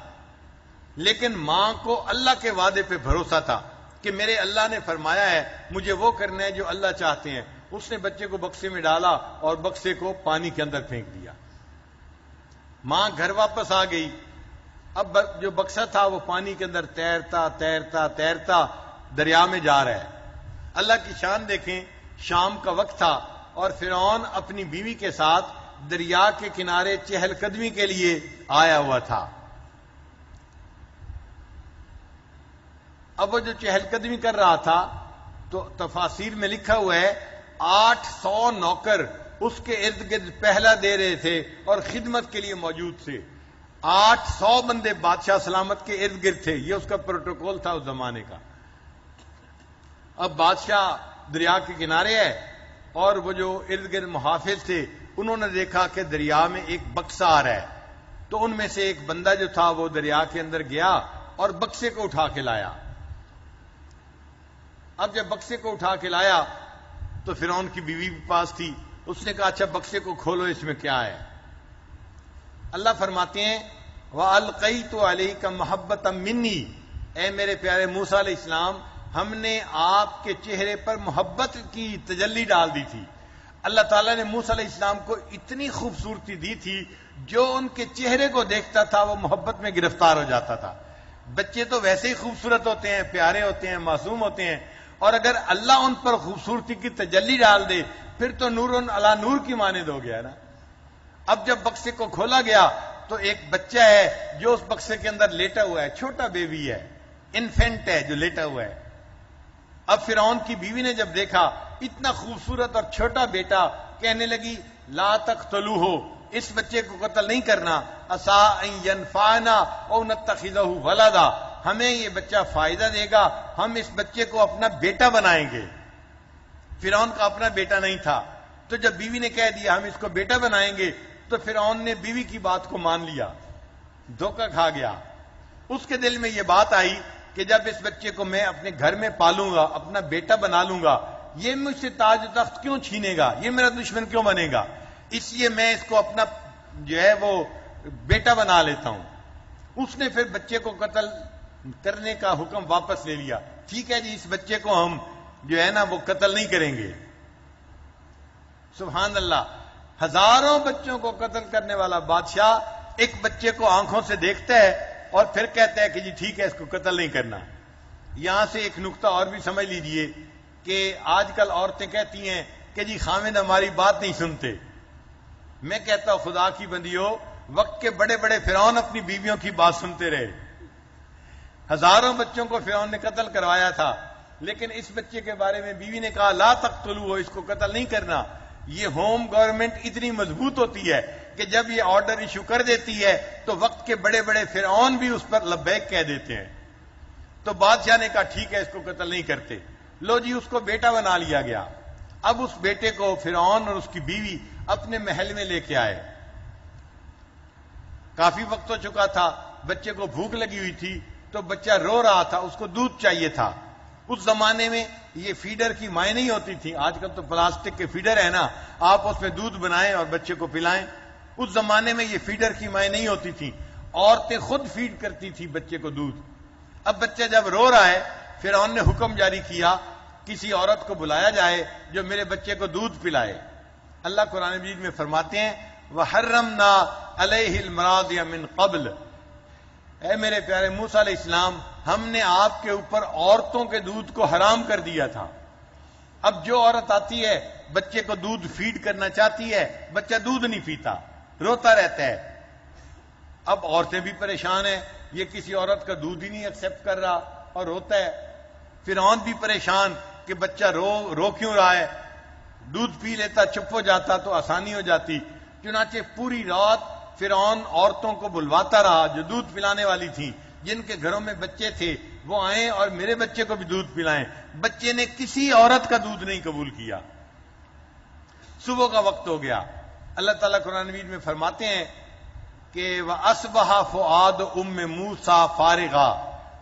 لیکن ماں کو اللہ کے وعدے پہ بھروسہ تھا کہ میرے اللہ نے فرمایا ہے مجھے وہ کرنا ہے جو اللہ چاہتے ہیں۔ اس نے بچے کو بکسے میں ڈالا اور بکسے کو پانی کے اندر پھینک دیا۔ ماں گھر واپس آ گئی۔ اب جو بکسا تھا وہ پانی کے اندر تیرتا تیرتا تیرتا دریا میں جا رہا ہے۔ اللہ کی شان دیکھیں، شام کا وقت تھا اور فرعون اپنی بیوی کے ساتھ دریا کے کنارے چہل قدمی کے لیے آیا ہوا تھا۔ اب وہ جو چہل قدمی کر رہا تھا تو تفاسیر میں لکھا ہوا ہے 800 نوکر اس کے ارد گرد پہلا دے رہے تھے اور خدمت کے لیے موجود تھے۔ 800 بندے بادشاہ سلامت کے ارد گرد تھے، یہ اس کا پروٹوکول تھا اس زمانے کا۔ اب بادشاہ دریا کے کنارے ہے اور وہ جو ارد گرد محافظ تھے انہوں نے دیکھا کہ دریا میں ایک بکسا آ رہا ہے، تو ان میں سے ایک بندہ جو تھا وہ دریا کے اندر گیا اور بکسے کو اٹھا کے لایا۔ اب جب بکسے کو اٹھا کے لایا تو فرعون کی بیوی بھی پاس تھی. اس نے کہا اچھا بکسے کو کھولو, اس میں کیا ہے؟ اللہ فرماتے ہیں وَأَلْقَيْتُ عَلَيْكَ مَحَبَّةً مِّنِّي, اے میرے پیارے موسیٰ علیہ السلام, ہم نے آپ کے چہرے پر محبت کی تجلی ڈال دی تھی. اللہ تعالیٰ نے موسیٰ علیہ السلام کو اتنی خوبصورتی دی تھی, جو ان کے چہرے کو دیکھتا تھا وہ محبت میں گرفتار ہو جاتا تھا. بچے تو ویسے ہی خوبصورت ہوتے ہیں, پیارے ہوتے ہیں, معصوم ہوتے ہیں, اور اگر اللہ ان پر خوبصورتی کی تجلی ڈال دے پھر تو نور علی نور کی مانند ہو گیا نا. اب جب بکسے کو کھولا گیا تو ایک بچہ ہے جو اس بکسے کے اندر لیٹا ہوا ہے, چھوٹا بیبی ہے, انفینٹ ہے جو لیٹا ہوا ہے. اب فرعون کی بیوی نے جب دیکھا اتنا خوبصورت اور چھوٹا بیٹا, کہنے لگی لا تقتلوہ, اس بچے کو قتل نہیں کرنا, عسیٰ ان ینفعنا او نتخذہ ولدا, ہمیں یہ بچہ فائدہ دے گا, ہم اس بچے کو اپنا بیٹا بنائیں گے. فرعون کا اپنا بیٹا نہیں تھا, تو جب بیوی نے کہہ دیا ہم اس کو بیٹا بنائیں گے تو فرعون نے بیوی کی بات کو مان لیا, دھوکہ کھا گیا. اس کے دل میں یہ بات آئی کہ جب اس بچے کو میں اپنے گھر میں پالوں گا, اپنا بیٹا بنا لوں گا, یہ مجھ سے تاج و تخت کیوں چھینے گا, یہ میرا دشمن کیوں بنے گا, اس لیے میں اس کو اپنا جو ہے وہ بیٹا بنا لیتا ہوں. اس نے پھر بچے کو قتل کرنے کا حکم واپس لے لیا. ٹھیک ہے جی, اس بچے کو ہم جو ہے نا وہ قتل نہیں کریں گے. سبحان اللہ, ہزاروں بچوں کو قتل کرنے والا بادشاہ ایک بچے کو آنکھوں سے دیکھتا ہے اور پھر کہتا ہے کہ جی ٹھیک ہے اس کو قتل نہیں کرنا. یہاں سے ایک نقطہ اور بھی سمجھ لیجئے کہ آج کل عورتیں کہتی ہیں کہ جی خاوند ہماری بات نہیں سنتے. میں کہتا ہوں خدا کی بندیو, وقت کے بڑے بڑے فرعون اپنی بیویوں کی بات سنتے رہے. ہزاروں بچوں کو فرعون نے قتل کروایا تھا, لیکن اس بچے کے بارے میں بیوی نے کہا لا تقتلوہ, اس کو قتل نہیں کرنا. یہ ہوم گورنمنٹ اتنی مضبوط ہوتی ہے کہ جب یہ آرڈر ایشو کر دیتی ہے تو وقت کے بڑے بڑے فرعون بھی اس پر لبیک کہہ دیتے ہیں. تو بادشاہ نے کہا ٹھیک ہے اس کو قتل نہیں کرتے. لو جی, اس کو بیٹا بنا لیا گیا. اب اس بیٹے کو فرعون اور اس کی بیوی اپنے محل میں لے کے آئے. کافی وقت ہو چکا تھا, بچے کو بھوک لگی ہوئی تھی, تو بچہ رو رہا تھا, اس کو دودھ چاہیے تھا. اس زمانے میں یہ فیڈر کی مائیں نہیں ہوتی تھی, آج کل تو پلاسٹک کے فیڈر ہے نا, آپ اس میں دودھ بنائیں اور بچے کو پلائیں. اس زمانے میں یہ فیڈر کی مائیں نہیں ہوتی تھی, عورتیں خود فیڈ کرتی تھی بچے کو دودھ. اب بچہ جب رو رہا ہے, فرعون نے حکم جاری کیا کسی عورت کو بلایا جائے جو میرے بچے کو دودھ پلائے. اللہ قرآن مجید میں فرماتے ہیں وَحَرَّمْنَا عَلَيْهِ الْمَرَاضِعَ مِنْ قَبْلِ, اے میرے پیارے موسیٰ علیہ السلام, ہم نے آپ کے اوپر عورتوں کے دودھ کو حرام کر دیا تھا. اب جو عورت آتی ہے بچے کو دودھ فیڈ کرنا چاہتی ہے, بچہ دودھ نہیں پیتا, روتا رہتا ہے. اب عورتیں بھی پریشان ہیں, یہ کسی عورت کا دودھ ہی نہیں ایکسپٹ کر رہا اور روتا ہے. فرعون بھی پریشان کہ بچہ رو کیوں رہا ہے, دودھ پی لیتا چپ ہو جاتا تو آسانی ہو جاتی. چنانچہ پوری رات فرعون عورتوں کو بلواتا رہا جو دودھ پلانے والی تھیں, جن کے گھروں میں بچے تھے وہ آئیں اور میرے بچے کو بھی دودھ پلائیں. بچے نے کسی عورت کا دودھ نہیں قبول کیا. صبح کا وقت ہو گیا. اللہ تعالیٰ قرآن مجید میں فرماتے ہیں کہ وَأَصْبَحَ فُؤَادُ أُمِّ مُوسَىٰ فَارِغًا,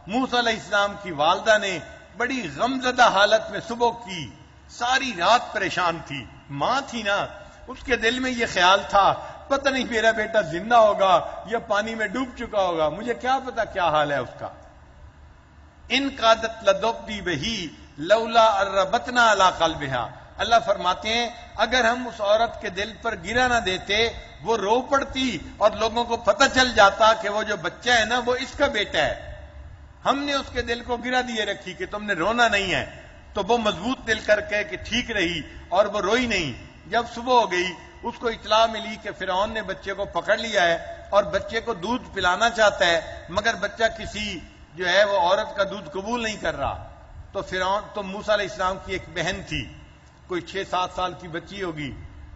موسیٰ علیہ السلام کی والدہ نے بڑی غمزدہ حالت میں صبح کی, ساری رات پریشان تھی. ماں تھی نا, اس کے دل میں یہ خیال تھا پتہ نہیں میرا بیٹا زندہ ہوگا یا پانی میں ڈوب چکا ہوگا, مجھے کیا پتا کیا حال ہے اس کا. ان قادت لدبدی بہی لولا اربتنا علی قلبہا, اللہ فرماتے ہیں اگر ہم اس عورت کے دل پر گرا نہ دیتے وہ رو پڑتی اور لوگوں کو پتہ چل جاتا کہ وہ جو بچہ ہے نا وہ اس کا بیٹا ہے. ہم نے اس کے دل کو گرا دیے رکھی کہ تم نے رونا نہیں ہے, تو وہ مضبوط دل کر کے کہ ٹھیک رہی اور وہ روئی نہیں. جب صبح ہو گئی اس کو اطلاع ملی کہ فرعون نے بچے کو پکڑ لیا ہے اور بچے کو دودھ پلانا چاہتا ہے, مگر بچہ کسی جو ہے وہ عورت کا دودھ قبول نہیں کر رہا. تو فرعون, تو موسیٰ علیہ السلام کی ایک بہن تھی, کوئی 6-7 سال کی بچی ہوگی.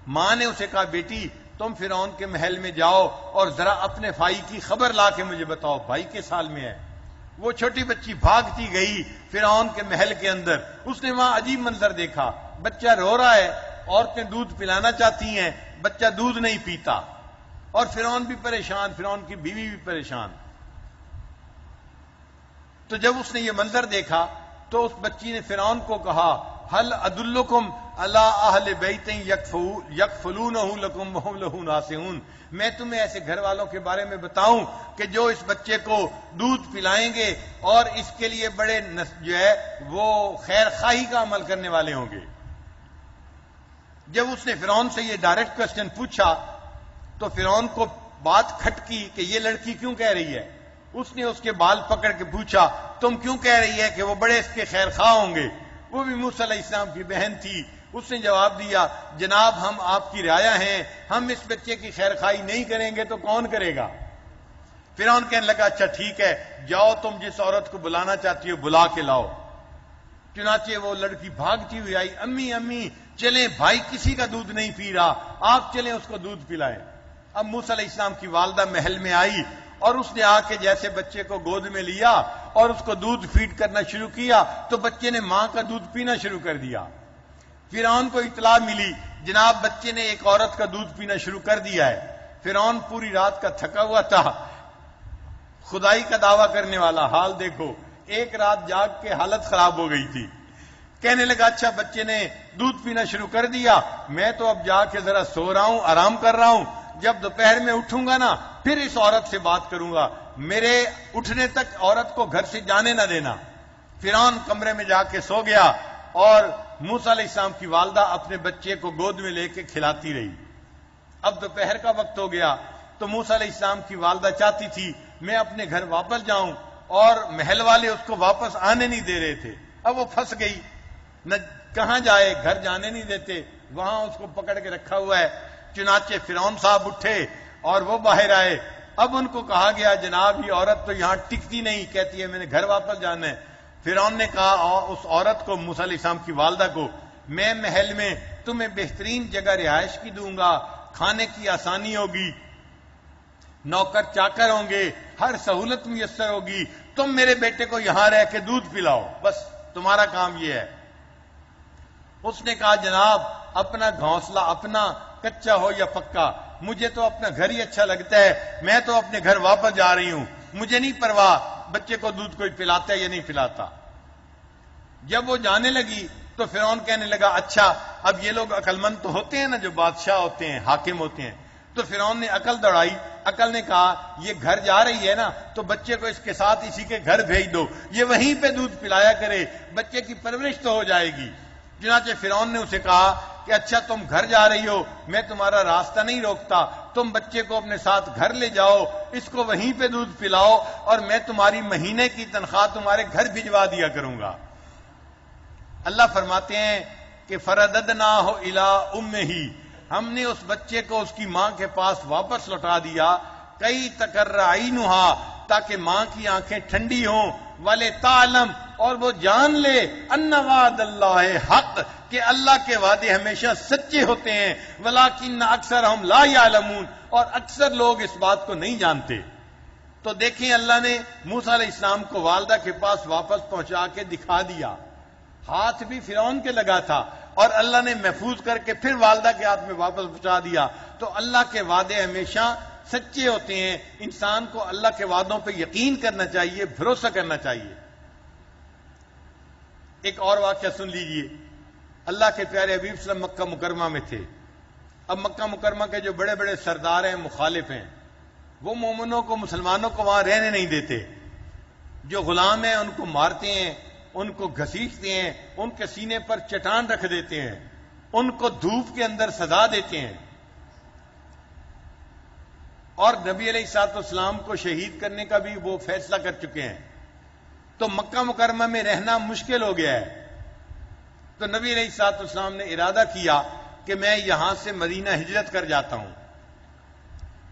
ماں نے اسے کہا بیٹی تم فرعون کے محل میں جاؤ اور ذرا اپنے بھائی کی خبر لا کے مجھے بتاؤ, بھائی کس حال میں ہے. وہ چھوٹی بچی بھاگتی گئی فرعون کے محل کے اندر. اس نے وہاں عجیب منظر دیکھا, بچہ رو رہا ہے, عورتیں دودھ پلانا چاہتی ہیں, بچہ دودھ نہیں پیتا, اور فرعون بھی پریشان, فرعون کی بیوی بھی پریشان. تو جب اس نے یہ منظر دیکھا تو اس بچی نے فرعون کو کہا ہل ادلکم علی اہل بیت یکفلونہ لکم وہم لہ ناصحون، میں تمہیں ایسے گھر والوں کے بارے میں بتاؤں کہ جو اس بچے کو دودھ پلائیں گے اور اس کے لیے بڑے جو ہے وہ خیر خواہی کا عمل کرنے والے ہوں گے۔ جب اس نے فرعون سے یہ ڈائریکٹ کوسچن پوچھا تو فرعون کو بات کھٹکی کہ یہ لڑکی کیوں کہہ رہی ہے۔ اس نے اس کے بال پکڑ کے پوچھا تم کیوں کہہ رہی ہے کہ وہ بڑے اس کے خیر خواہ ہوں گے، وہ بھی موسیٰ علیہ السلام کی بہن تھی۔ اس نے جواب دیا جناب ہم آپ کی رعایا ہیں، ہم اس بچے کی خیر خواہی نہیں کریں گے تو کون کرے گا؟ فرعون کہنے لگا اچھا ٹھیک ہے، جاؤ تم جس عورت کو بلانا چاہتی ہو بلا کے لاؤ۔ چنانچہ وہ لڑکی بھاگتی ہوئی آئی، امی امی چلیں بھائی کسی کا دودھ نہیں پی رہا، آپ چلیں اس کو دودھ پلائیں۔ اب موسیٰ علیہ السلام کی والدہ محل میں آئی اور اس نے آ کے جیسے بچے کو گود میں لیا اور اس کو دودھ فیڈ کرنا شروع کیا تو بچے نے ماں کا دودھ پینا شروع کر دیا۔ فرعون کو اطلاع ملی جناب بچے نے ایک عورت کا دودھ پینا شروع کر دیا ہے۔ فرعون پوری رات کا تھکا ہوا تھا، خدائی کا دعویٰ کرنے والا، حال دیکھو ایک رات جاگ کے حالت خراب ہو گئی تھی۔ کہنے لگا اچھا بچے نے دودھ پینا شروع کر دیا، میں تو اب جا کے ذرا سو رہا ہوں، آرام کر رہا ہوں، جب دوپہر میں اٹھوں گا نا پھر اس عورت سے بات کروں گا، میرے اٹھنے تک عورت کو گھر سے جانے نہ دینا۔ فرعون کمرے میں جا کے سو گیا اور موسیٰ علیہ السلام کی والدہ اپنے بچے کو گود میں لے کے کھلاتی رہی۔ اب دوپہر کا وقت ہو گیا تو موسیٰ علیہ السلام کی والدہ چاہتی تھی میں اپنے گھر واپس جاؤں اور محل والے اس کو واپس آنے نہیں دے رہے تھے۔ اب وہ پھنس گئی، نہ کہاں جائے، گھر جانے نہیں دیتے، وہاں اس کو پکڑ کے رکھا ہوا ہے۔ چنانچہ فرعون صاحب اٹھے اور وہ باہر آئے۔ اب ان کو کہا گیا جناب یہ عورت تو یہاں ٹکتی نہیں، کہتی ہے میں نے گھر واپس جانا ہے۔ فرعون نے کہا اس عورت کو، موسیٰ علیہ السلام کی والدہ کو، میں محل میں تمہیں بہترین جگہ رہائش کی دوں گا، کھانے کی آسانی ہوگی، نوکر چاکر ہوں گے، ہر سہولت میسر ہوگی، تم میرے بیٹے کو یہاں رہ کے دودھ پلاؤ، بس تمہارا کام یہ ہے۔ اس نے کہا جناب اپنا گھونسلہ اپنا کچا ہو یا پکا، مجھے تو اپنا گھر ہی اچھا لگتا ہے، میں تو اپنے گھر واپس جا رہی ہوں، مجھے نہیں پرواہ بچے کو دودھ کوئی پلاتا ہے یا نہیں پلاتا۔ جب وہ جانے لگی تو فرعون کہنے لگا اچھا اب یہ لوگ عقل مند تو ہوتے ہیں نا، جو بادشاہ ہوتے ہیں، حاکم ہوتے ہیں۔ تو فرعون نے عقل دوڑائی، عقل نے کہا یہ گھر جا رہی ہے نا تو بچے کو اس کے ساتھ اسی کے گھر بھیج دو، یہ وہیں پہ دودھ پلایا کرے، بچے کی پرورش تو ہو جائے گی۔ چنانچہ فرعون نے اسے کہا کہ اچھا تم گھر جا رہی ہو، میں تمہارا راستہ نہیں روکتا، تم بچے کو اپنے ساتھ گھر لے جاؤ، اس کو وہیں پہ دودھ پلاؤ اور میں تمہاری مہینے کی تنخواہ تمہارے گھر بھجوا دیا کروں گا۔ اللہ فرماتے ہیں کہ فرددناہ الی امہ، ہم نے اس بچے کو اس کی ماں کے پاس واپس لوٹا دیا، کئی تقر عینھا، تاکہ ماں کی آنکھیں ٹھنڈی ہوں، ولتعلم، اور وہ جان لے ان وعد اللہ حق، کہ اللہ کے وعدے ہمیشہ سچے ہوتے ہیں، ولکن اکثرہم لا یعلمون، اور اکثر لوگ اس بات کو نہیں جانتے۔ تو دیکھیں اللہ نے موسیٰ علیہ السلام کو والدہ کے پاس واپس پہنچا کے دکھا دیا، ہاتھ بھی فرعون کے لگا تھا اور اللہ نے محفوظ کر کے پھر والدہ کے ہاتھ میں واپس پہنچا دیا۔ تو اللہ کے وعدے ہمیشہ سچے ہوتے ہیں، انسان کو اللہ کے وعدوں پہ یقین کرنا چاہیے، بھروسہ کرنا چاہیے۔ ایک اور واقعہ سن لیجئے، اللہ کے پیارے حبیب صلی اللہ علیہ وسلم مکہ مکرمہ میں تھے۔ اب مکہ مکرمہ کے جو بڑے بڑے سردار ہیں، مخالف ہیں، وہ مومنوں کو، مسلمانوں کو وہاں رہنے نہیں دیتے، جو غلام ہیں ان کو مارتے ہیں، ان کو گھسیٹتے ہیں، ان کے سینے پر چٹان رکھ دیتے ہیں، ان کو دھوپ کے اندر سزا دیتے ہیں، اور نبی علیہ الصلوۃ والسلام کو شہید کرنے کا بھی وہ فیصلہ کر چکے ہیں۔ تو مکہ مکرمہ میں رہنا مشکل ہو گیا ہے۔ تو نبی علیہ الصلوۃ والسلام نے ارادہ کیا کہ میں یہاں سے مدینہ ہجرت کر جاتا ہوں۔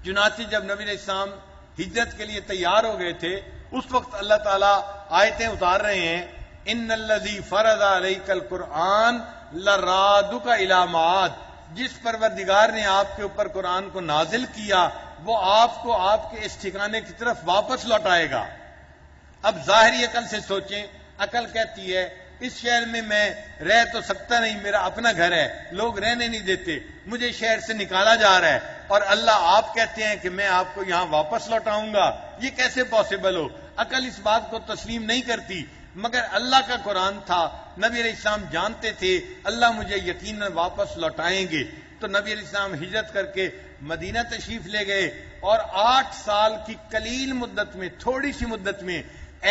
چنانچہ جب نبی علیہ السلام ہجرت کے لیے تیار ہو گئے تھے، اس وقت اللہ تعالیٰ آیتیں اتار رہے ہیں، ان الذی فرض علیک القرآن لرادک الی معاد، جس پروردگار نے آپ کے اوپر قرآن کو نازل کیا وہ آپ کو آپ کے اس ٹھکانے کی طرف واپس لوٹائے گا۔ اب ظاہری عقل سے سوچیں، عقل کہتی ہے اس شہر میں رہ تو سکتا نہیں، میرا اپنا گھر ہے، لوگ رہنے نہیں دیتے، مجھے شہر سے نکالا جا رہا ہے، اور اللہ آپ کہتے ہیں کہ میں آپ کو یہاں واپس لوٹاؤں گا، یہ کیسے پاسبل ہو؟ عقل اس بات کو تسلیم نہیں کرتی۔ مگر اللہ کا قرآن تھا. نبی علیہ السلام جانتے تھے اللہ مجھے یقیناً واپس لوٹائیں گے. تو نبی علیہ السلام ہجرت کر کے مدینہ تشریف لے گئے اور 8 سال کی قلیل مدت میں، تھوڑی سی مدت میں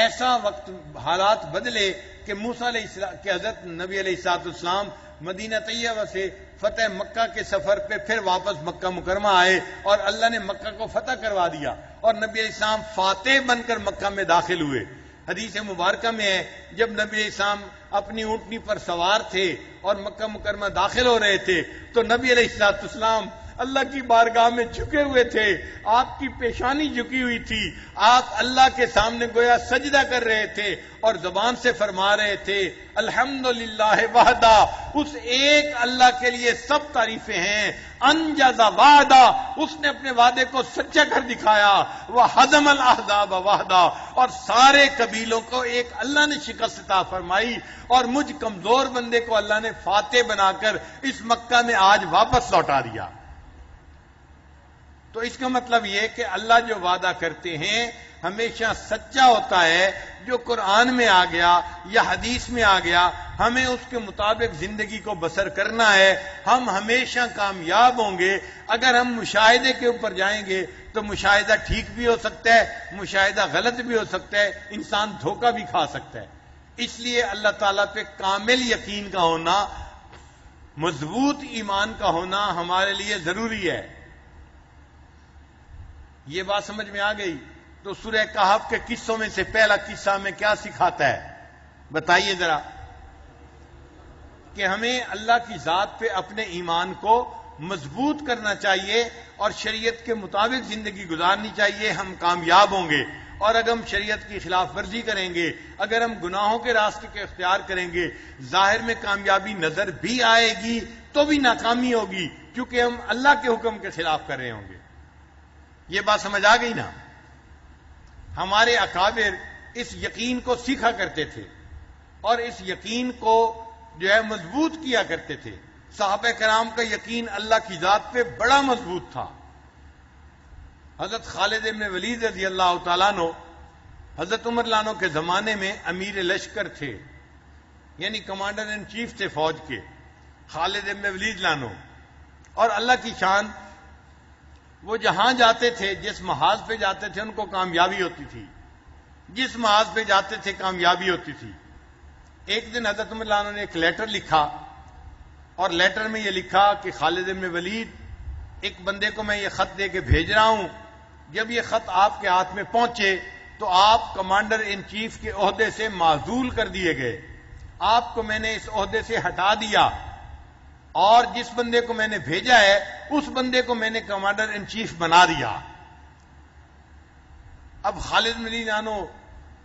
ایسا وقت حالات بدلے کہ موسیٰ علیہ السلام کہ حضرت نبی علیہ السلام مدینہ طیبہ سے فتح مکہ کے سفر پہ پھر واپس مکہ مکرمہ آئے اور اللہ نے مکہ کو فتح کروا دیا اور نبی علیہ السلام فاتح بن کر مکہ میں داخل ہوئے. حدیث مبارکہ میں ہے جب نبی علیہ السلام اپنی اونٹنی پر سوار تھے اور مکہ مکرمہ داخل ہو رہے تھے تو نبی علیہ السلام اللہ کی بارگاہ میں جھکے ہوئے تھے. آپ کی پیشانی جھکی ہوئی تھی. آپ اللہ کے سامنے گویا سجدہ کر رہے تھے اور زبان سے فرما رہے تھے الحمدللہ وحدہ، اس ایک اللہ کے لیے سب تعریفیں ہیں. انجز وعدہ، اس نے اپنے وعدے کو سچا کر دکھایا. وہزم الاحزاب وحدہ، اور سارے قبیلوں کو ایک اللہ نے شکست عطا فرمائی اور مجھ کمزور بندے کو اللہ نے فاتح بنا کر اس مکہ میں آج واپس لوٹا دیا. تو اس کا مطلب یہ کہ اللہ جو وعدہ کرتے ہیں ہمیشہ سچا ہوتا ہے. جو قرآن میں آ گیا یا حدیث میں آ گیا ہمیں اس کے مطابق زندگی کو بسر کرنا ہے. ہم ہمیشہ کامیاب ہوں گے. اگر ہم مشاہدے کے اوپر جائیں گے تو مشاہدہ ٹھیک بھی ہو سکتا ہے، مشاہدہ غلط بھی ہو سکتا ہے، انسان دھوکہ بھی کھا سکتا ہے. اس لیے اللہ تعالیٰ پہ کامل یقین کا ہونا، مضبوط ایمان کا ہونا ہمارے لیے ضروری ہے. یہ بات سمجھ میں آ گئی؟ تو سورہ کہف کے قصوں میں سے پہلا قصہ ہمیں کیا سکھاتا ہے بتائیے ذرا؟ کہ ہمیں اللہ کی ذات پہ اپنے ایمان کو مضبوط کرنا چاہیے اور شریعت کے مطابق زندگی گزارنی چاہیے. ہم کامیاب ہوں گے. اور اگر ہم شریعت کی خلاف ورزی کریں گے، اگر ہم گناہوں کے راستے کے اختیار کریں گے، ظاہر میں کامیابی نظر بھی آئے گی تو بھی ناکامی ہوگی کیونکہ ہم اللہ کے حکم کے خلاف کر رہے ہوں گے. یہ بات سمجھ آ گئی نا؟ ہمارے اکابر اس یقین کو سیکھا کرتے تھے اور اس یقین کو جو ہے مضبوط کیا کرتے تھے. صحابہ کرام کا یقین اللہ کی ذات پہ بڑا مضبوط تھا. حضرت خالد بن ولید رضی اللہ تعالیٰ عنہ حضرت عمر لانو کے زمانے میں امیر لشکر تھے، یعنی کمانڈر ان چیف تھے فوج کے، خالد بن ولید لانو. اور اللہ کی شان، وہ جہاں جاتے تھے، جس محاذ پہ جاتے تھے ان کو کامیابی ہوتی تھی، جس محاذ پہ جاتے تھے کامیابی ہوتی تھی. ایک دن حضرت عمر لانو نے ایک لیٹر لکھا اور لیٹر میں یہ لکھا کہ خالد بن ولید، ایک بندے کو میں یہ خط دے کے بھیج رہا ہوں، جب یہ خط آپ کے ہاتھ میں پہنچے تو آپ کمانڈر ان چیف کے عہدے سے معزول کر دیے گئے. آپ کو میں نے اس عہدے سے ہٹا دیا اور جس بندے کو میں نے بھیجا ہے اس بندے کو میں نے کمانڈر ان چیف بنا دیا. اب خالد بن ولید لانو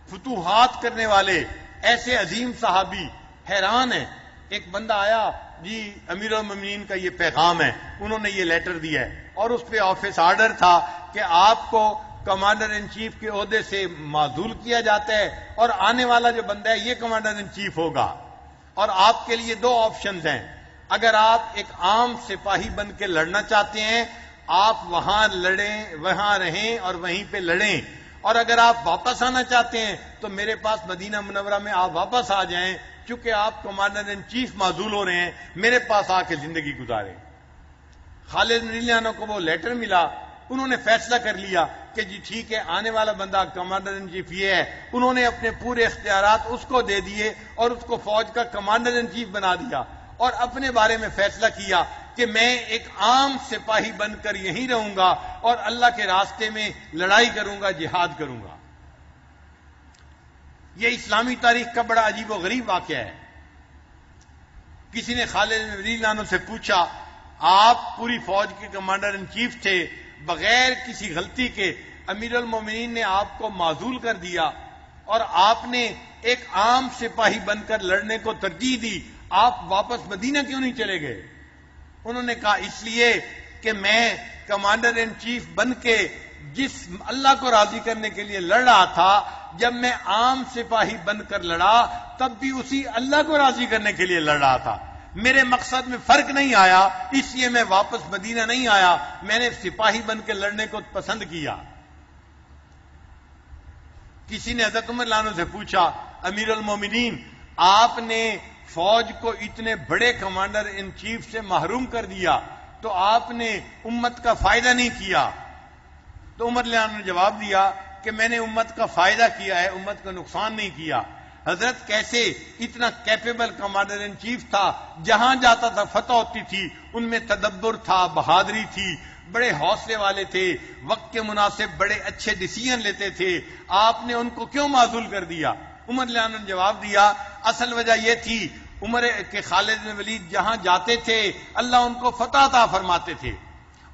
فتوحات کرنے والے ایسے عظیم صحابی حیران ہیں. ایک بندہ آیا، جی امیر المومنین کا یہ پیغام ہے، انہوں نے یہ لیٹر دیا ہے اور اس پہ آفس آرڈر تھا کہ آپ کو کمانڈر ان چیف کے عہدے سے معزول کیا جاتا ہے اور آنے والا جو بندہ ہے یہ کمانڈر ان چیف ہوگا. اور آپ کے لیے 2 آپشنز ہیں. اگر آپ ایک عام سپاہی بن کے لڑنا چاہتے ہیں آپ وہاں لڑیں، وہاں رہیں اور وہیں پہ لڑیں، اور اگر آپ واپس آنا چاہتے ہیں تو میرے پاس مدینہ منورہ میں آپ واپس آ جائیں، چونکہ آپ کمانڈر ان چیف معزول ہو رہے ہیں، میرے پاس آ کے زندگی گزاریں. خالد بن ولید کو وہ لیٹر ملا، انہوں نے فیصلہ کر لیا کہ جی ٹھیک ہے، آنے والا بندہ کمانڈر ان چیف یہ ہے. انہوں نے اپنے پورے اختیارات اس کو دے دیے اور اس کو فوج کا کمانڈر ان چیف بنا دیا اور اپنے بارے میں فیصلہ کیا کہ میں ایک عام سپاہی بن کر یہیں رہوں گا اور اللہ کے راستے میں لڑائی کروں گا، جہاد کروں گا. یہ اسلامی تاریخ کا بڑا عجیب و غریب واقعہ ہے. کسی نے خالد بن ولید سے پوچھا، آپ پوری فوج کے کمانڈر ان چیف تھے، بغیر کسی غلطی کے امیر المومنین نے آپ کو معزول کر دیا اور آپ نے ایک عام سپاہی بن کر لڑنے کو ترجیح دی، آپ واپس مدینہ کیوں نہیں چلے گئے؟ انہوں نے کہا اس لیے کہ میں کمانڈر ان چیف بن کے جس اللہ کو راضی کرنے کے لیے لڑ رہا تھا، جب میں عام سپاہی بن کر لڑا تب بھی اسی اللہ کو راضی کرنے کے لیے لڑ رہا تھا. میرے مقصد میں فرق نہیں آیا، اس لیے میں واپس مدینہ نہیں آیا، میں نے سپاہی بن کے لڑنے کو پسند کیا. کسی نے حضرت عمر رضی اللہ عنہ سے پوچھا امیر المومنین آپ نے فوج کو اتنے بڑے کمانڈر ان چیف سے محروم کر دیا تو آپ نے امت کا فائدہ نہیں کیا. تو عمر رضی اللہ عنہ نے جواب دیا کہ میں نے امت کا فائدہ کیا ہے، امت کا نقصان نہیں کیا. حضرت کیسے؟ اتنا کیپیبل کمانڈر ان چیف تھا، جہاں جاتا تھا فتح ہوتی تھی، ان میں تدبر تھا، بہادری تھی، بڑے حوصلے والے تھے، وقت کے مناسب بڑے اچھے ڈیسیژن لیتے تھے. آپ نے ان کو کیوں معزول کر دیا؟ عمر رضی اللہ عنہ نے جواب دیا اصل وجہ یہ تھی عمر کے خالد بن ولید جہاں جاتے تھے اللہ ان کو فتح عطا فرماتے تھے،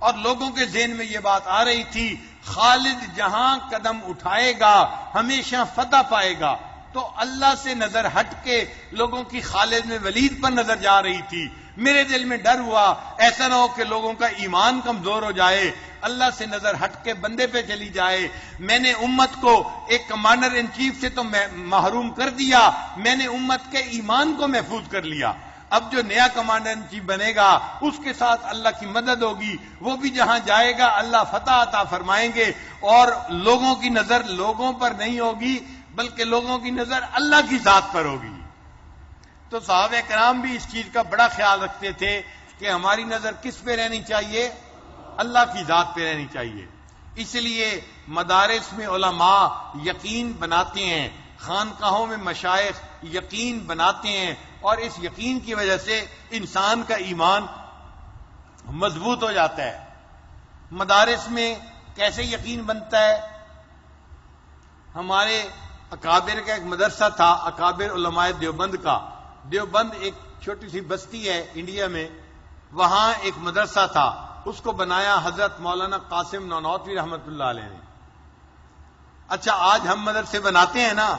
اور لوگوں کے ذہن میں یہ بات آ رہی تھی خالد جہاں قدم اٹھائے گا ہمیشہ فتح پائے گا. تو اللہ سے نظر ہٹ کے لوگوں کی خالد بن ولید پر نظر جا رہی تھی. میرے دل میں ڈر ہوا ایسا نہ ہو کہ لوگوں کا ایمان کمزور ہو جائے، اللہ سے نظر ہٹ کے بندے پہ چلی جائے. میں نے امت کو ایک کمانڈر ان چیف سے تو محروم کر دیا، میں نے امت کے ایمان کو محفوظ کر لیا. اب جو نیا کمانڈر ان چیف بنے گا اس کے ساتھ اللہ کی مدد ہوگی، وہ بھی جہاں جائے گا اللہ فتح عطا فرمائیں گے، اور لوگوں کی نظر لوگوں پر نہیں ہوگی بلکہ لوگوں کی نظر اللہ کی ذات پر ہوگی. تو صحابہ کرام بھی اس چیز کا بڑا خیال رکھتے تھے کہ ہماری نظر کس پہ رہنی چاہیے؟ اللہ کی ذات پہ رہنی چاہیے. اس لیے مدارس میں علماء یقین بناتے ہیں، خانقاہوں میں مشائخ یقین بناتے ہیں، اور اس یقین کی وجہ سے انسان کا ایمان مضبوط ہو جاتا ہے. مدارس میں کیسے یقین بنتا ہے؟ ہمارے اکابر کا ایک مدرسہ تھا، اکابر علماء دیوبند کا. دیوبند ایک چھوٹی سی بستی ہے انڈیا میں، وہاں ایک مدرسہ تھا، اس کو بنایا حضرت مولانا قاسم نانوتوی رحمۃ اللہ علیہ نے. اچھا آج ہم مدرسے بناتے ہیں نا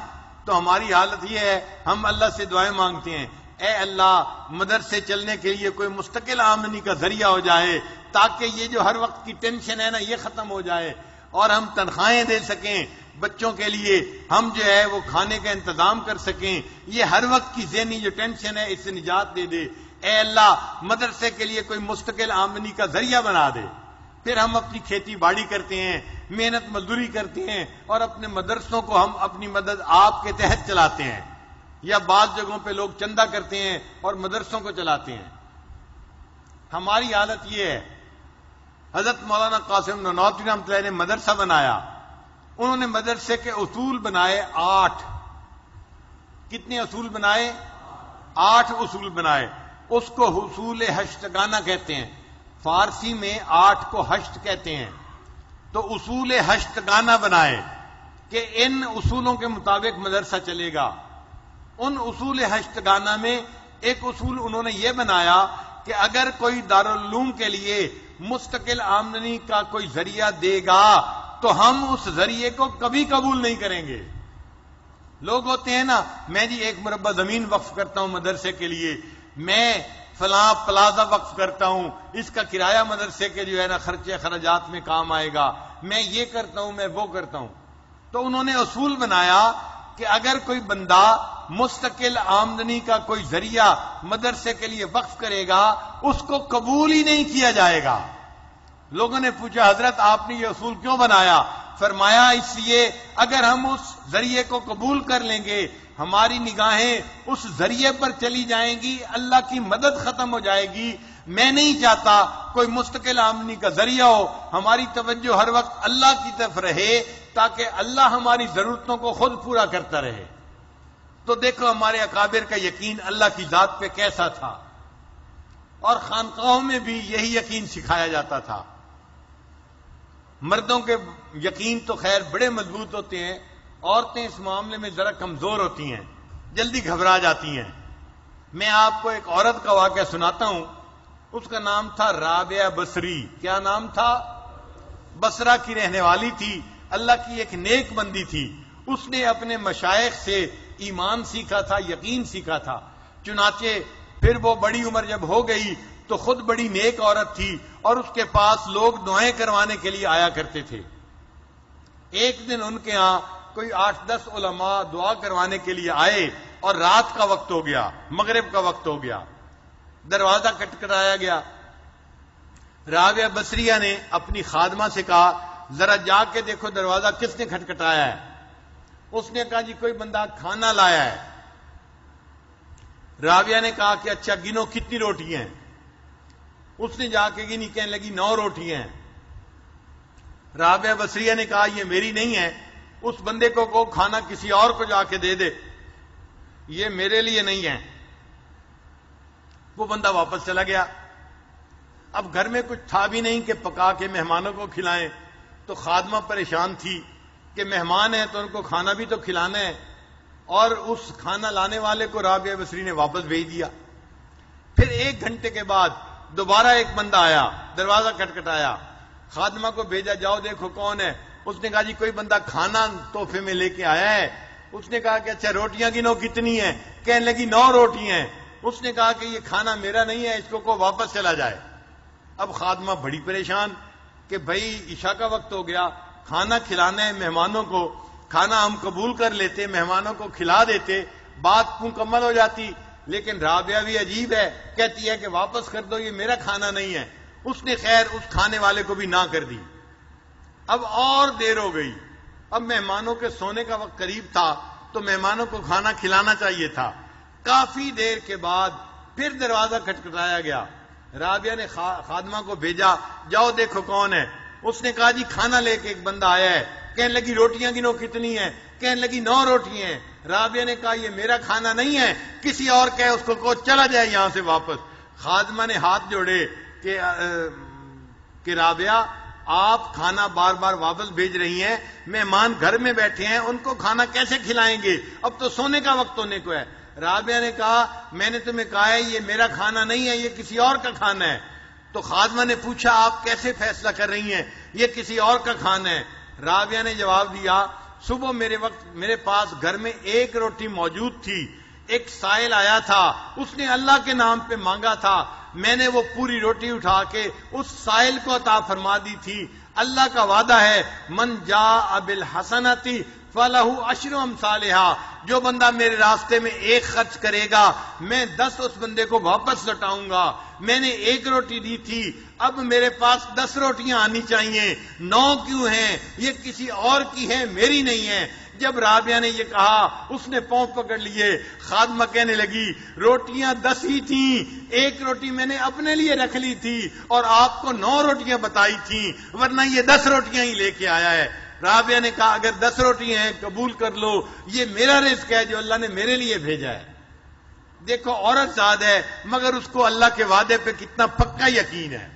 تو ہماری حالت یہ ہے ہم اللہ سے دعائیں مانگتے ہیں، اے اللہ مدرسے چلنے کے لیے کوئی مستقل آمدنی کا ذریعہ ہو جائے تاکہ یہ جو ہر وقت کی ٹینشن ہے نا یہ ختم ہو جائے، اور ہم تنخواہیں دے سکیں بچوں کے لیے، ہم جو ہے وہ کھانے کا انتظام کر سکیں، یہ ہر وقت کی ذہنی جو ٹینشن ہے اس سے نجات دے دے. اے اللہ مدرسے کے لیے کوئی مستقل آمدنی کا ذریعہ بنا دے. پھر ہم اپنی کھیتی باڑی کرتے ہیں، محنت مزدوری کرتے ہیں، اور اپنے مدرسوں کو ہم اپنی مدد آپ کے تحت چلاتے ہیں، یا بعض جگہوں پہ لوگ چندہ کرتے ہیں اور مدرسوں کو چلاتے ہیں. ہماری حالت یہ ہے. حضرت مولانا قاسم نانوتوی رحمۃ اللہ نے مدرسہ بنایا، انہوں نے مدرسے کے اصول بنائے 8. کتنے اصول بنائے؟ 8 اصول بنائے. اس کو اصول ہشتگانہ کہتے ہیں، فارسی میں 8 کو ہشت کہتے ہیں. تو اصول ہشتگانہ بنائے کہ ان اصولوں کے مطابق مدرسہ چلے گا. ان اصول ہشتگانہ میں ایک اصول انہوں نے یہ بنایا کہ اگر کوئی دارالعلوم کے لیے مستقل آمدنی کا کوئی ذریعہ دے گا تو ہم اس ذریعے کو کبھی قبول نہیں کریں گے. لوگ ہوتے ہیں نا، میں جی 1 مربع زمین وقف کرتا ہوں مدرسے کے لیے، میں فلاں پلازا وقف کرتا ہوں، اس کا کرایہ مدرسے کے جو ہے نا خرچے خراجات میں کام آئے گا، میں یہ کرتا ہوں، میں وہ کرتا ہوں. تو انہوں نے اصول بنایا کہ اگر کوئی بندہ مستقل آمدنی کا کوئی ذریعہ مدرسے کے لیے وقف کرے گا اس کو قبول ہی نہیں کیا جائے گا. لوگوں نے پوچھا حضرت آپ نے یہ اصول کیوں بنایا؟ فرمایا اس لیے اگر ہم اس ذریعے کو قبول کر لیں گے ہماری نگاہیں اس ذریعے پر چلی جائیں گی، اللہ کی مدد ختم ہو جائے گی. میں نہیں چاہتا کوئی مستقل آمدنی کا ذریعہ ہو، ہماری توجہ ہر وقت اللہ کی طرف رہے تاکہ اللہ ہماری ضرورتوں کو خود پورا کرتا رہے. تو دیکھو ہمارے اکابر کا یقین اللہ کی ذات پہ کیسا تھا، اور خانقاہوں میں بھی یہی یقین سکھایا جاتا تھا. مردوں کے یقین تو خیر بڑے مضبوط ہوتے ہیں، عورتیں اس معاملے میں ذرا کمزور ہوتی ہیں، جلدی گھبرا جاتی ہیں. میں آپ کو ایک عورت کا واقعہ سناتا ہوں. اس کا نام تھا رابعہ بصری. کیا نام تھا؟ بصرہ کی رہنے والی تھی، اللہ کی ایک نیک بندی تھی. اس نے اپنے مشائخ سے ایمان سیکھا تھا، یقین سیکھا تھا. چنانچہ پھر وہ بڑی عمر جب ہو گئی تو خود بڑی نیک عورت تھی اور اس کے پاس لوگ دعائیں کروانے کے لیے آیا کرتے تھے. ایک دن ان کے ہاں کوئی 8-10 علماء دعا کروانے کے لیے آئے اور رات کا وقت ہو گیا، مغرب کا وقت ہو گیا. دروازہ کٹکھٹایا گیا. رابعہ بصریہ نے اپنی خادمہ سے کہا ذرا جا کے دیکھو دروازہ کس نے کھٹکھٹایا ہے. اس نے کہا جی کوئی بندہ کھانا لایا ہے. رابعہ نے کہا کہ اچھا گنو کتنی روٹیاں ہیں. اس نے جا کے گنی، کہنے لگی 9 روٹیاں ہیں. رابعہ بصریہ نے کہا یہ میری نہیں ہے، اس بندے کو کھانا کسی اور کو جا کے دے دے، یہ میرے لیے نہیں ہے. وہ بندہ واپس چلا گیا. اب گھر میں کچھ تھا بھی نہیں کہ پکا کے مہمانوں کو کھلائیں، تو خادمہ پریشان تھی کہ مہمان ہیں تو ان کو کھانا بھی تو کھلانا ہے، اور اس کھانا لانے والے کو رابعہ بصری نے واپس بھیج دیا. پھر 1 گھنٹے کے بعد دوبارہ ایک بندہ آیا، دروازہ کھٹکھٹایا، خادمہ کو بھیجا جاؤ دیکھو کون ہے. اس نے کہا جی کوئی بندہ کھانا تحفے میں لے کے آیا ہے. اس نے کہا کہ اچھا روٹیاں گنو کتنی ہیں. کہنے لگی 9 روٹیاں ہیں. اس نے کہا کہ یہ کھانا میرا نہیں ہے، اس کو واپس چلا جائے. اب خادمہ بڑی پریشان کہ بھائی عشاء کا وقت ہو گیا، کھانا کھلانا ہے مہمانوں کو، کھانا ہم قبول کر لیتے، مہمانوں کو کھلا دیتے، بات مکمل ہو جاتی. لیکن رابعہ بھی عجیب ہے، کہتی ہے کہ واپس کر دو، یہ میرا کھانا نہیں ہے. اس نے خیر اس کھانے والے کو بھی نہ کر دی. اب اور دیر ہو گئی. اب مہمانوں کے سونے کا وقت قریب تھا تو مہمانوں کو کھانا کھلانا چاہیے تھا. کافی دیر کے بعد پھر دروازہ کھٹکھٹایا گیا. رابعہ نے خادمہ کو بھیجا جاؤ دیکھو کون ہے. اس نے کہا جی کھانا لے کے ایک بندہ آیا ہے. کہنے لگی روٹیاں گنو کتنی ہیں. کہنے لگی 9 روٹیاں ہیں. رابعہ نے کہا یہ میرا کھانا نہیں ہے، کسی اور کہے اس کو چلا جائے یہاں سے واپس. خادمہ نے ہاتھ جوڑے کہ رابعہ آپ کھانا بار بار واپس بھیج رہی ہیں، مہمان گھر میں بیٹھے ہیں، ان کو کھانا کیسے کھلائیں گے، اب تو سونے کا وقت ہونے کو ہے. رابعہ نے کہا میں نے تمہیں کہا ہے یہ میرا کھانا نہیں ہے، یہ کسی اور کا کھانا ہے. تو خادمہ نے پوچھا آپ کیسے فیصلہ کر رہی ہیں یہ کسی اور کا کھانا ہے. رابعہ نے جواب دیا صبح میرے پاس گھر میں 1 روٹی موجود تھی، ایک سائل آیا تھا، اس نے اللہ کے نام پہ مانگا تھا، میں نے وہ پوری روٹی اٹھا کے اس سائل کو عطا فرما دی تھی. اللہ کا وعدہ ہے من جاء بالحسنۃ فلہ عشر امثالھا، جو بندہ میرے راستے میں 1 خرچ کرے گا میں 10 اس بندے کو واپس لوٹاؤں گا. میں نے 1 روٹی دی تھی، اب میرے پاس 10 روٹیاں آنی چاہیے. 9 کیوں ہیں؟ یہ کسی اور کی ہے، میری نہیں ہے. جب رابعہ نے یہ کہا اس نے پاؤں پکڑ لیے. خادمہ کہنے لگی روٹیاں 10 ہی تھیں، 1 روٹی میں نے اپنے لیے رکھ لی تھی اور آپ کو 9 روٹیاں بتائی تھیں، ورنہ یہ 10 روٹیاں ہی لے کے آیا ہے. رابعہ نے کہا اگر 10 روٹیاں ہیں قبول کر لو، یہ میرا رزق ہے جو اللہ نے میرے لیے بھیجا ہے. دیکھو عورت ذات ہے مگر اس کو اللہ کے وعدے پہ کتنا پکا یقین ہے.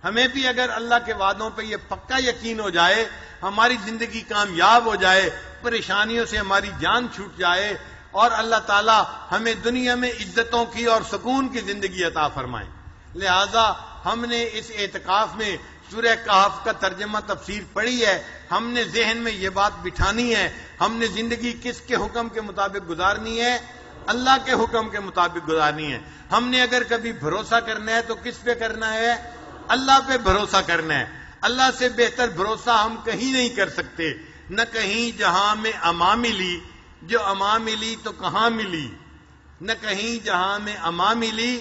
ہمیں بھی اگر اللہ کے وعدوں پہ یہ پکا یقین ہو جائے، ہماری زندگی کامیاب ہو جائے، پریشانیوں سے ہماری جان چھوٹ جائے، اور اللہ تعالی ہمیں دنیا میں عزتوں کی اور سکون کی زندگی عطا فرمائے. لہذا ہم نے اس اعتکاف میں سورہ کہف کا ترجمہ تفسیر پڑھی ہے. ہم نے ذہن میں یہ بات بٹھانی ہے ہم نے زندگی کس کے حکم کے مطابق گزارنی ہے؟ اللہ کے حکم کے مطابق گزارنی ہے. ہم نے اگر کبھی بھروسہ کرنا ہے تو کس پہ کرنا ہے؟ اللہ پہ بھروسہ کرنا ہے. اللہ سے بہتر بھروسہ ہم کہیں نہیں کر سکتے. نہ کہیں جہاں میں اما ملی، جو اما ملی تو کہاں ملی، نہ کہیں جہاں میں اما ملی،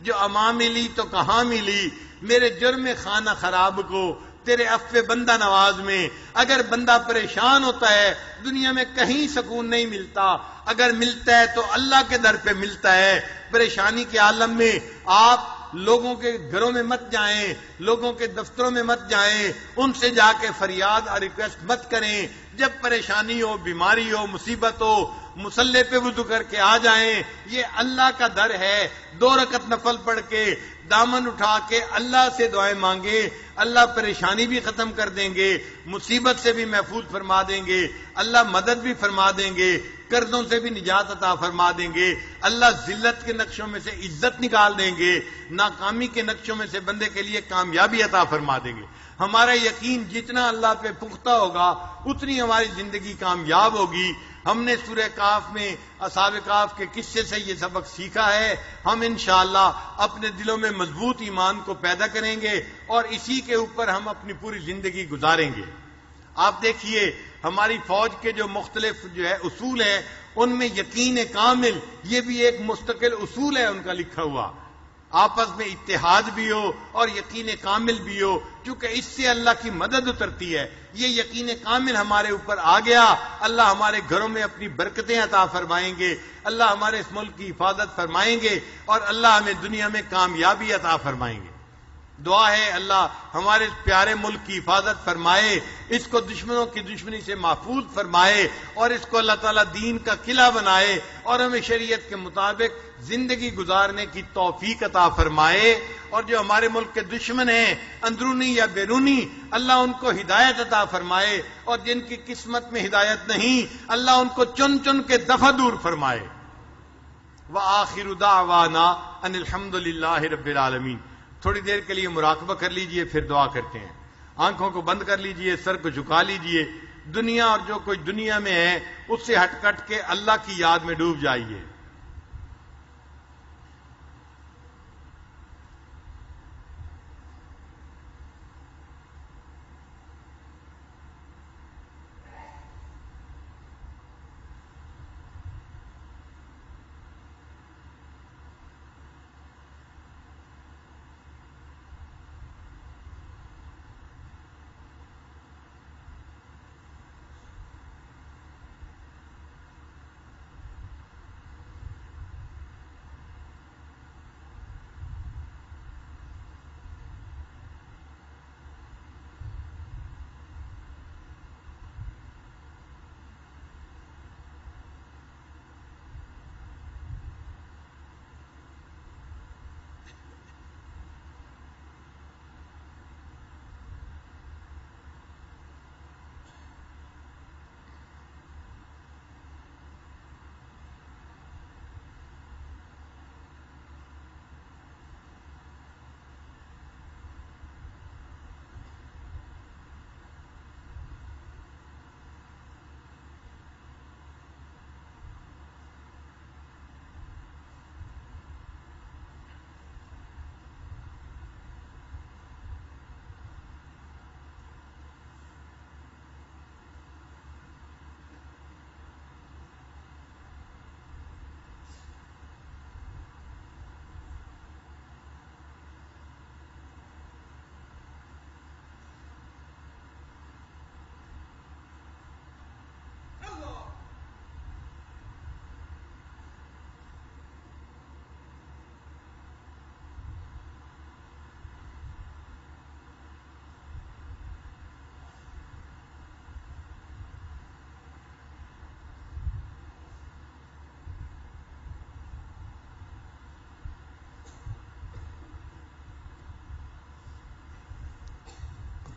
جو اما ملی تو کہاں ملی. میرے جرم خانہ خراب کو تیرے عفو بندہ نواز میں. اگر بندہ پریشان ہوتا ہے دنیا میں کہیں سکون نہیں ملتا، اگر ملتا ہے تو اللہ کے در پہ ملتا ہے. پریشانی کے عالم میں آپ لوگوں کے گھروں میں مت جائیں، لوگوں کے دفتروں میں مت جائیں، ان سے جا کے فریاد اور ریکویسٹ مت کریں. جب پریشانی ہو، بیماری ہو، مصیبت ہو، مصلی پہ وضو کر کے آ جائیں. یہ اللہ کا در ہے. 2 رکعت نفل پڑھ کے دامن اٹھا کے اللہ سے دعائیں مانگے، اللہ پریشانی بھی ختم کر دیں گے، مصیبت سے بھی محفوظ فرما دیں گے، اللہ مدد بھی فرما دیں گے، قرضوں سے بھی نجات عطا فرما دیں گے، اللہ ذلت کے نقشوں میں سے عزت نکال دیں گے، ناکامی کے نقشوں میں سے بندے کے لیے کامیابی عطا فرما دیں گے. ہمارا یقین جتنا اللہ پہ پختہ ہوگا اتنی ہماری زندگی کامیاب ہوگی. ہم نے سورہ کہف میں اصحاب کہف کے قصے سے یہ سبق سیکھا ہے. ہم انشاءاللہ اپنے دلوں میں مضبوط ایمان کو پیدا کریں گے اور اسی کے اوپر ہم اپنی پوری زندگی گزاریں گے. آپ دیکھیے ہماری فوج کے جو مختلف اصول ہیں ان میں یقین کامل یہ بھی ایک مستقل اصول ہے ان کا لکھا ہوا. آپس میں اتحاد بھی ہو اور یقین کامل بھی ہو، کیونکہ اس سے اللہ کی مدد اترتی ہے۔ یہ یقین کامل ہمارے اوپر آ گیا، اللہ ہمارے گھروں میں اپنی برکتیں عطا فرمائیں گے، اللہ ہمارے اس ملک کی حفاظت فرمائیں گے، اور اللہ ہمیں دنیا میں کامیابی عطا فرمائیں گے۔ دعا ہے اللہ ہمارے پیارے ملک کی حفاظت فرمائے، اس کو دشمنوں کی دشمنی سے محفوظ فرمائے، اور اس کو اللہ تعالیٰ دین کا قلعہ بنائے، اور ہمیں شریعت کے مطابق زندگی گزارنے کی توفیق عطا فرمائے۔ اور جو ہمارے ملک کے دشمن ہیں اندرونی یا بیرونی، اللہ ان کو ہدایت عطا فرمائے، اور جن کی قسمت میں ہدایت نہیں اللہ ان کو چن چن کے دفع دور فرمائے۔ وآخر دعوانا ان الحمد للہ رب العالمین۔ تھوڑی دیر کے لیے مراقبہ کر لیجئے، پھر دعا کرتے ہیں۔ آنکھوں کو بند کر لیجئے، سر کو جھکا لیجئے، دنیا اور جو کوئی دنیا میں ہے اس سے ہٹ کٹ کے اللہ کی یاد میں ڈوب جائیے۔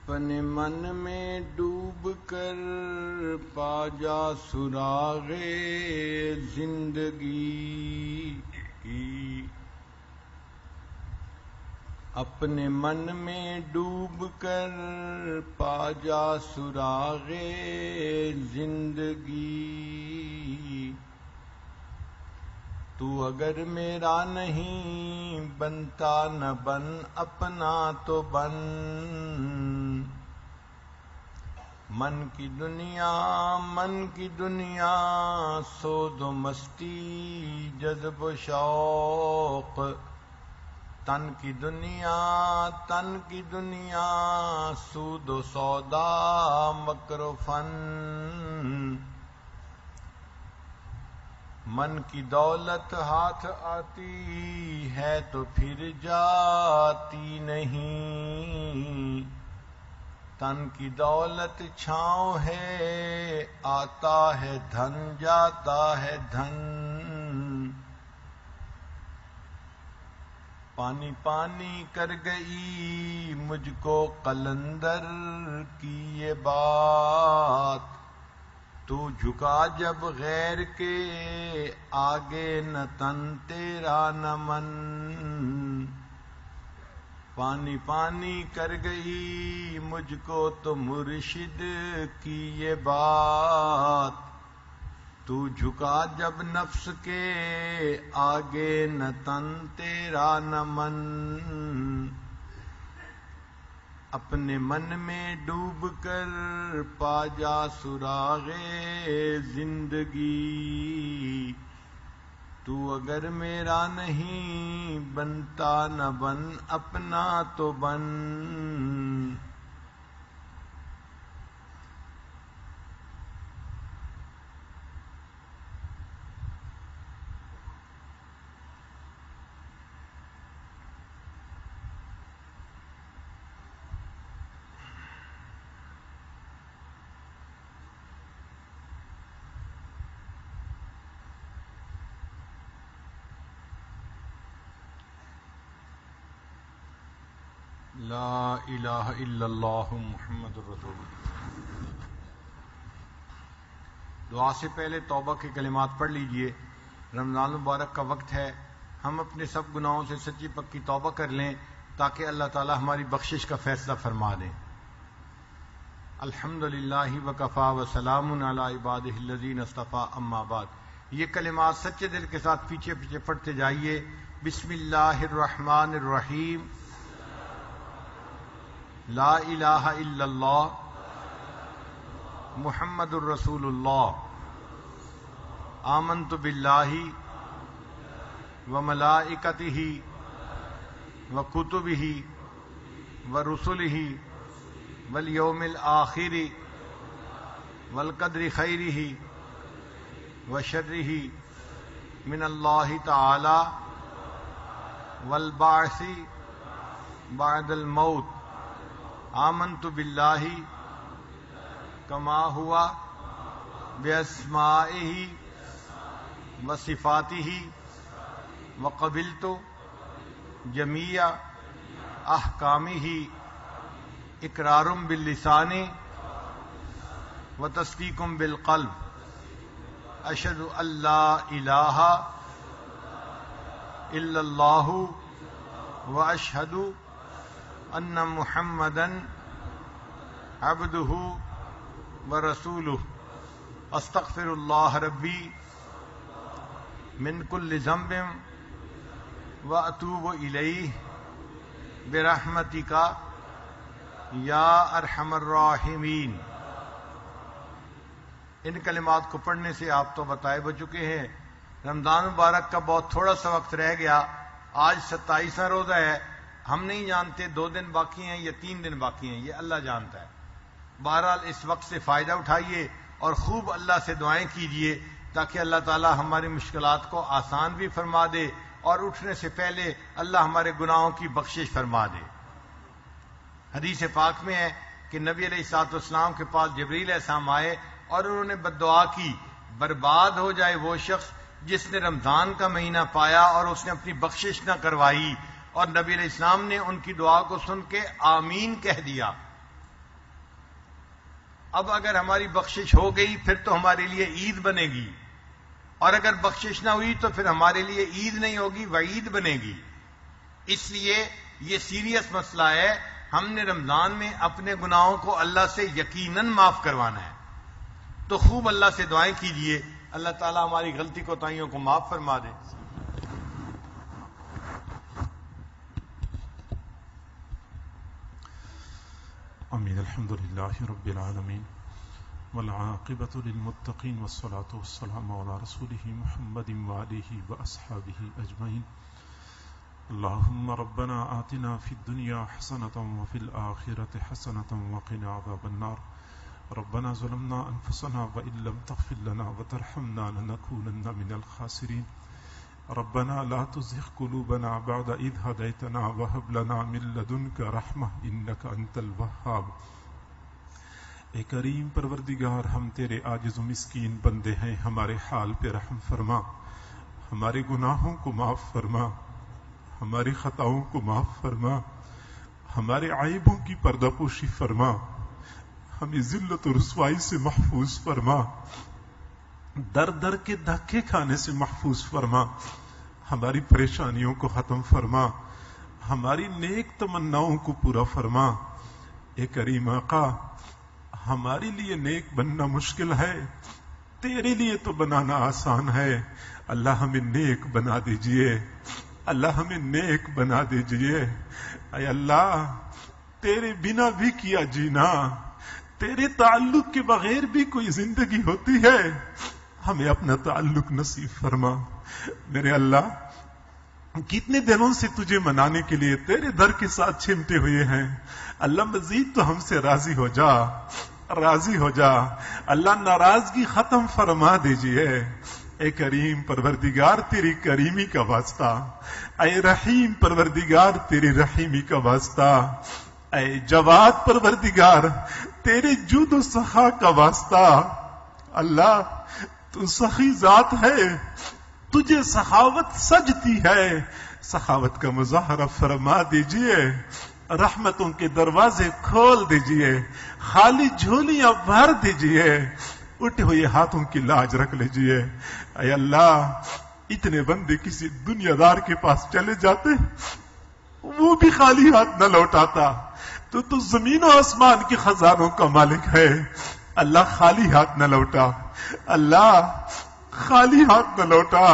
اپنے من میں ڈوب کر پا جا سراغ زندگی، اپنے من میں ڈوب کر پا جا سراغ زندگی، تو اگر میرا نہیں بنتا نہ بن اپنا تو بن، من کی دنیا سود و مستی جذب و شوق، تن کی دنیا سود و سودا مکر و فن، من کی دولت ہاتھ آتی ہے تو پھر جاتی نہیں، تن کی دولت چھاؤں ہے آتا ہے دھن جاتا ہے دھن، پانی پانی کر گئی مجھ کو قلندر کی یہ بات، تو جھکا جب غیر کے آگے نہ تن تیرا نہ من، پانی پانی کر گئی مجھ کو تو مرشد کی یہ بات، تو جھکا جب نفس کے آگے نہ تن تیرا نہ من، اپنے من میں ڈوب کر پا جا سراغ زندگی، تو اگر میرا نہیں بنتا نہ بن اپنا تو بن. لا الہ الا اللہ محمد الرسول اللہ. دعا سے پہلے توبہ کے کلمات پڑھ لیجئے. رمضان مبارک کا وقت ہے، ہم اپنے سب گناہوں سے سچی پکی توبہ کر لیں تاکہ اللہ تعالی ہماری بخشش کا فیصلہ فرما دیں. الحمدللہ وکفا وسلام علی عبادہ الذین اصطفیٰ اما بعد. یہ کلمات سچے دل کے ساتھ پیچھے پیچھے پڑھتے جائیے. بسم اللہ الرحمن الرحیم. لا الہ الا اللہ محمد الرسول اللہ. آمنت باللہ وملائکتہ وکتبہ ورسلہ والیوم الآخر والقدر خیرہ وشرہ من اللہ تعالی والبعث بعد الموت. آمنت باللہ کما ہوا باسمائہ وصفاتہ وقبلت جمیع احکامہ اقرار باللسان وتصدیق بالقلب. اشہد ان لا الہ الا اللہ واشہد ان محمدن عبدہ ورسولہ. استغفر اللہ ربی من کل ذنب واتوب الیہ برحمتک یا ارحم الراحمین. ان کلمات کو پڑھنے سے آپ تو بتائے ہو چکے ہیں. رمضان مبارک کا بہت تھوڑا سا وقت رہ گیا. آج 27واں روزہ ہے. ہم نہیں جانتے 2 دن باقی ہیں یا 3 دن باقی ہیں، یہ اللہ جانتا ہے. بہرحال اس وقت سے فائدہ اٹھائیے اور خوب اللہ سے دعائیں کیجیے تاکہ اللہ تعالی ہماری مشکلات کو آسان بھی فرما دے اور اٹھنے سے پہلے اللہ ہمارے گناہوں کی بخشش فرما دے. حدیث پاک میں ہے کہ نبی علیہ الصلوۃ والسلام کے پاس جبریل علیہ السلام آئے اور انہوں نے بددعا کی، برباد ہو جائے وہ شخص جس نے رمضان کا مہینہ پایا اور اس نے اپنی بخشش نہ کروائی. اور نبی علیہ السلام نے ان کی دعا کو سن کے آمین کہہ دیا. اب اگر ہماری بخشش ہو گئی پھر تو ہمارے لیے عید بنے گی، اور اگر بخشش نہ ہوئی تو پھر ہمارے لیے عید نہیں ہوگی، وعید بنے گی. اس لیے یہ سیریس مسئلہ ہے. ہم نے رمضان میں اپنے گناہوں کو اللہ سے یقیناً معاف کروانا ہے. تو خوب اللہ سے دعائیں کیجیے، اللہ تعالیٰ ہماری غلطی کوتاہیوں کو معاف فرما دے. آمین. الحمد للہ رب العالمین والعاقبۃ للمتقین والصلاة والسلام علی رسولہ محمد وآلہ واصحابہ اجمعین. اللہم ربنا آتنا فی الدنیا حسنۃ وفی الآخرۃ حسنۃ وقنا عذاب النار. ربنا ظلمنا انفسنا وان لم تغفر لنا وترحمنا لنکونن من الخاسرین. ربنا لا تزغ قلوبنا بعد إذ هديتنا وهب لنا من لدنك رحمة إنك أنت الوهاب. اے کریم پروردگار، ہم تیرے عاجز و مسکین بندے ہیں، ہمارے حال پہ رحم فرما، ہمارے گناہوں کو معاف فرما، ہماری خطاؤں کو معاف فرما، ہمارے عیبوں کی پردہ پوشی فرما، ہمیں ذلت و رسوائی سے محفوظ فرما، در در کے دھکے کھانے سے محفوظ فرما، ہماری پریشانیوں کو ختم فرما، ہماری نیک تمناؤں کو پورا فرما. اے کریم آقا، ہمارے لیے نیک بننا مشکل ہے، تیرے لیے تو بنانا آسان ہے. اللہ ہمیں نیک بنا دیجئے، اللہ ہمیں نیک بنا دیجئے. اے اللہ، تیرے بنا بھی کیا جینا، تیرے تعلق کے بغیر بھی کوئی زندگی ہوتی ہے. ہمیں اپنا تعلق نصیب فرما۔ میرے اللہ کتنے دنوں سے تجھے منانے کے لیے تیرے در کے ساتھ چمٹے ہوئے ہیں، اللہ مزید تو ہم سے راضی ہو جا، راضی ہو جا اللہ، ناراضگی ختم فرما دیجئے۔ اے کریم پروردگار تیری کریمی کا واسطہ، اے رحیم پروردگار تیری رحیمی کا واسطہ، اے جواد پروردگار تیرے جود و سخا کا واسطہ۔ اللہ تو سخی ذات ہے، تجھے سخاوت سجتی ہے، سخاوت کا مظاہرہ فرما دیجئے، رحمتوں کے دروازے کھول دیجئے، خالی جھولیاں بھر دیجئے، اٹھے ہوئے ہاتھوں کی لاج رکھ لیجئے۔ اے اللہ اتنے بندے کسی دنیا دار کے پاس چلے جاتے، وہ بھی خالی ہاتھ نہ لوٹاتا، تو زمین و آسمان کے خزانوں کا مالک ہے، اللہ خالی ہاتھ نہ لوٹا، اللہ خالی ہاتھ نہ لوٹا۔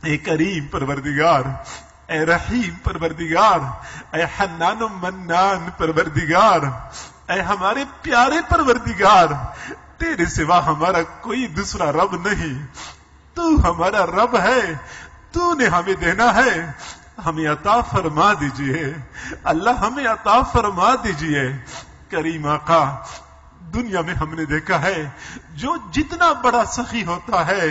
اے کریم پروردگار، اے رحیم پروردگار، اے حنان و منان پروردگار، اے ہمارے پیارے پروردگار، تیرے سوا ہمارا کوئی دوسرا رب نہیں، تو ہمارا رب ہے، تو نے ہمیں دینا ہے، ہمیں عطا فرما دیجئے اللہ، ہمیں عطا فرما دیجئے۔ کریم آقا دنیا میں ہم نے دیکھا ہے جو جتنا بڑا سخی ہوتا ہے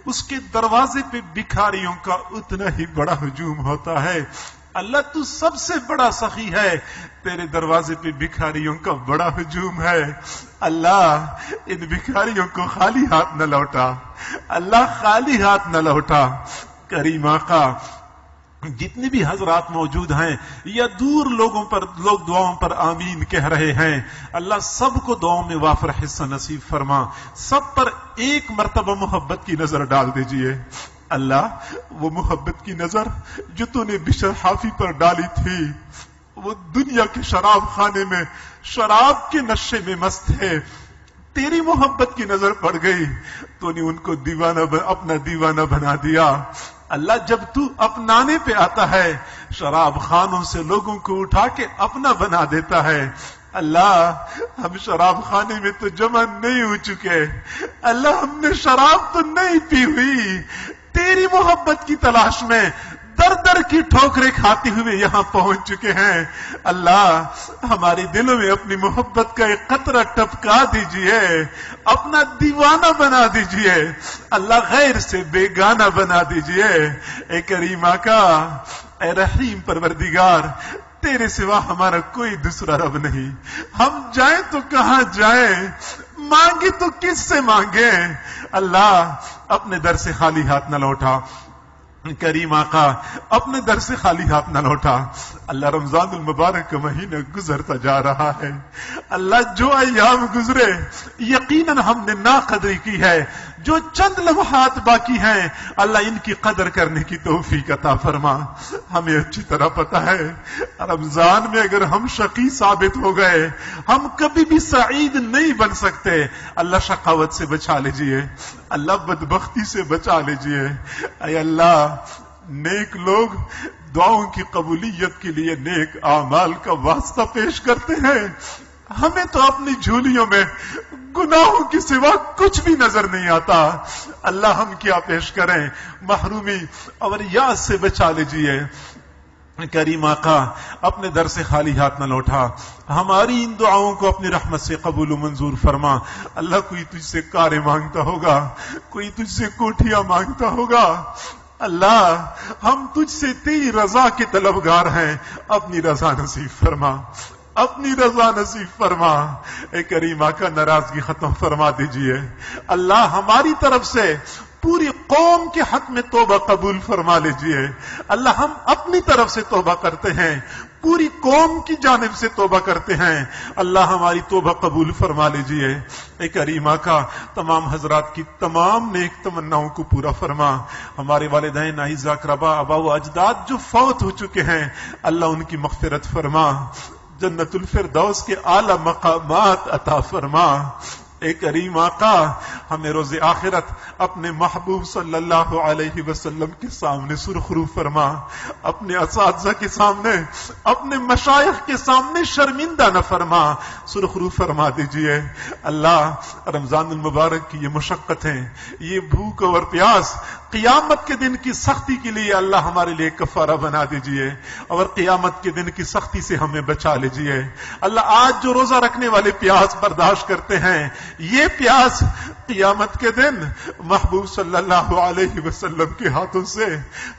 اس کے دروازے پہ بھکاریوں کا اتنا ہی بڑا ہجوم ہوتا ہے، اللہ تو سب سے بڑا سخی ہے، تیرے دروازے پہ بھکاریوں کا بڑا ہجوم ہے، اللہ ان بھکاریوں کو خالی ہاتھ نہ لوٹا، اللہ خالی ہاتھ نہ لوٹا۔ کریم آقا جتنے بھی حضرات موجود ہیں یا دور لوگ دعاؤں پر آمین کہہ رہے ہیں، اللہ سب کو دعاؤں میں وافر حصہ نصیب فرما، سب پر ایک مرتبہ محبت کی نظر ڈال دیجئے اللہ، وہ محبت کی نظر جو تو نے بشر حافی پر ڈالی تھی، وہ دنیا کے شراب خانے میں شراب کے نشے میں مست ہے، تیری محبت کی نظر پڑ گئی، تو نے ان کو اپنا دیوانہ بنا دیا۔ اللہ جب تو اپنانے پہ آتا ہے شراب خانوں سے لوگوں کو اٹھا کے اپنا بنا دیتا ہے، اللہ ہم شراب خانے میں تو جمع نہیں ہو چکے، اللہ ہم نے شراب تو نہیں پی ہوئی، تیری محبت کی تلاش میں در در کی ٹھوکریں کھاتے ہوئے یہاں پہنچ چکے ہیں، اللہ ہمارے دلوں میں اپنی محبت کا ایک قطرہ ٹپکا دیجئے، اپنا دیوانہ بنا دیجئے اللہ، غیر سے بیگانہ بنا دیجئے۔ اے کریم آقا، اے رحیم پروردگار، تیرے سوا ہمارا کوئی دوسرا رب نہیں، ہم جائیں تو کہاں جائیں، مانگے تو کس سے مانگے، اللہ اپنے در سے خالی ہاتھ نہ لوٹا، کریم آقا اپنے در سے خالی ہاتھ نہ لوٹا، اللہ رمضان المبارک کا مہینہ گزرتا جا رہا ہے، اللہ جو ایام گزرے یقیناً ہم نے ناقدری کی ہے، جو چند لمحات باقی ہیں اللہ ان کی قدر کرنے کی توفیق عطا فرما۔ ہمیں اچھی طرح پتہ ہے رمضان میں اگر ہم شقی ثابت ہو گئے ہم کبھی بھی سعید نہیں بن سکتے، اللہ شقاوت سے بچا لیجئے، اللہ بدبختی سے بچا لیجئے۔ اے اللہ نیک لوگ دعاؤں کی قبولیت کے لیے نیک اعمال کا واسطہ پیش کرتے ہیں، ہمیں تو اپنی جھولیوں میں گناہوں کے سوا کچھ بھی نظر نہیں آتا، اللہ ہم کیا پیش کریں، محرومی اور یاس سے بچا لیجئے۔ کریم آقا اپنے در سے خالی ہاتھ نہ لوٹا، ہماری ان دعاؤں کو اپنی رحمت سے قبول و منظور فرما۔ اللہ کوئی تجھ سے کاریں مانگتا ہوگا، کوئی تجھ سے کوٹھیاں مانگتا ہوگا، اللہ ہم تجھ سے تیری رضا کے طلبگار ہیں، اپنی رضا نصیب فرما، اپنی رضا نصیب فرما۔ اے کریم آقا ناراضگی ختم فرما دیجئے، اللہ ہماری طرف سے پوری قوم کے حق میں توبہ قبول فرما لیجئے، اللہ ہم اپنی طرف سے توبہ کرتے ہیں، پوری قوم کی جانب سے توبہ کرتے ہیں، اللہ ہماری توبہ قبول فرما لیجئے۔ اے کریم آقا تمام حضرات کی تمام نیک تمناؤں کو پورا فرما، ہمارے والدین اعزاء اقرباء آباء و اجداد جو فوت ہو چکے ہیں اللہ ان کی مغفرت فرما، جنت الفردوس کے اعلی مقامات عطا فرما۔ اے کریم آقا ہمیں روز آخرت اپنے محبوب صلی اللہ علیہ وسلم کے سامنے سرخرو فرما، اپنے اساتذہ کے سامنے، اپنے مشائخ کے سامنے شرمندہ نہ فرما، سرخرو فرما دیجئے۔ اللہ رمضان المبارک کی یہ مشقتیں، یہ بھوک اور پیاس قیامت کے دن کی سختی کے لیے اللہ ہمارے لیے کفارہ بنا دیجئے، اور قیامت کے دن کی سختی سے ہمیں بچا لیجئے۔ اللہ آج جو روزہ رکھنے والے پیاس برداشت کرتے ہیں، یہ پیاس قیامت کے دن محبوب صلی اللہ علیہ وسلم کے ہاتھوں سے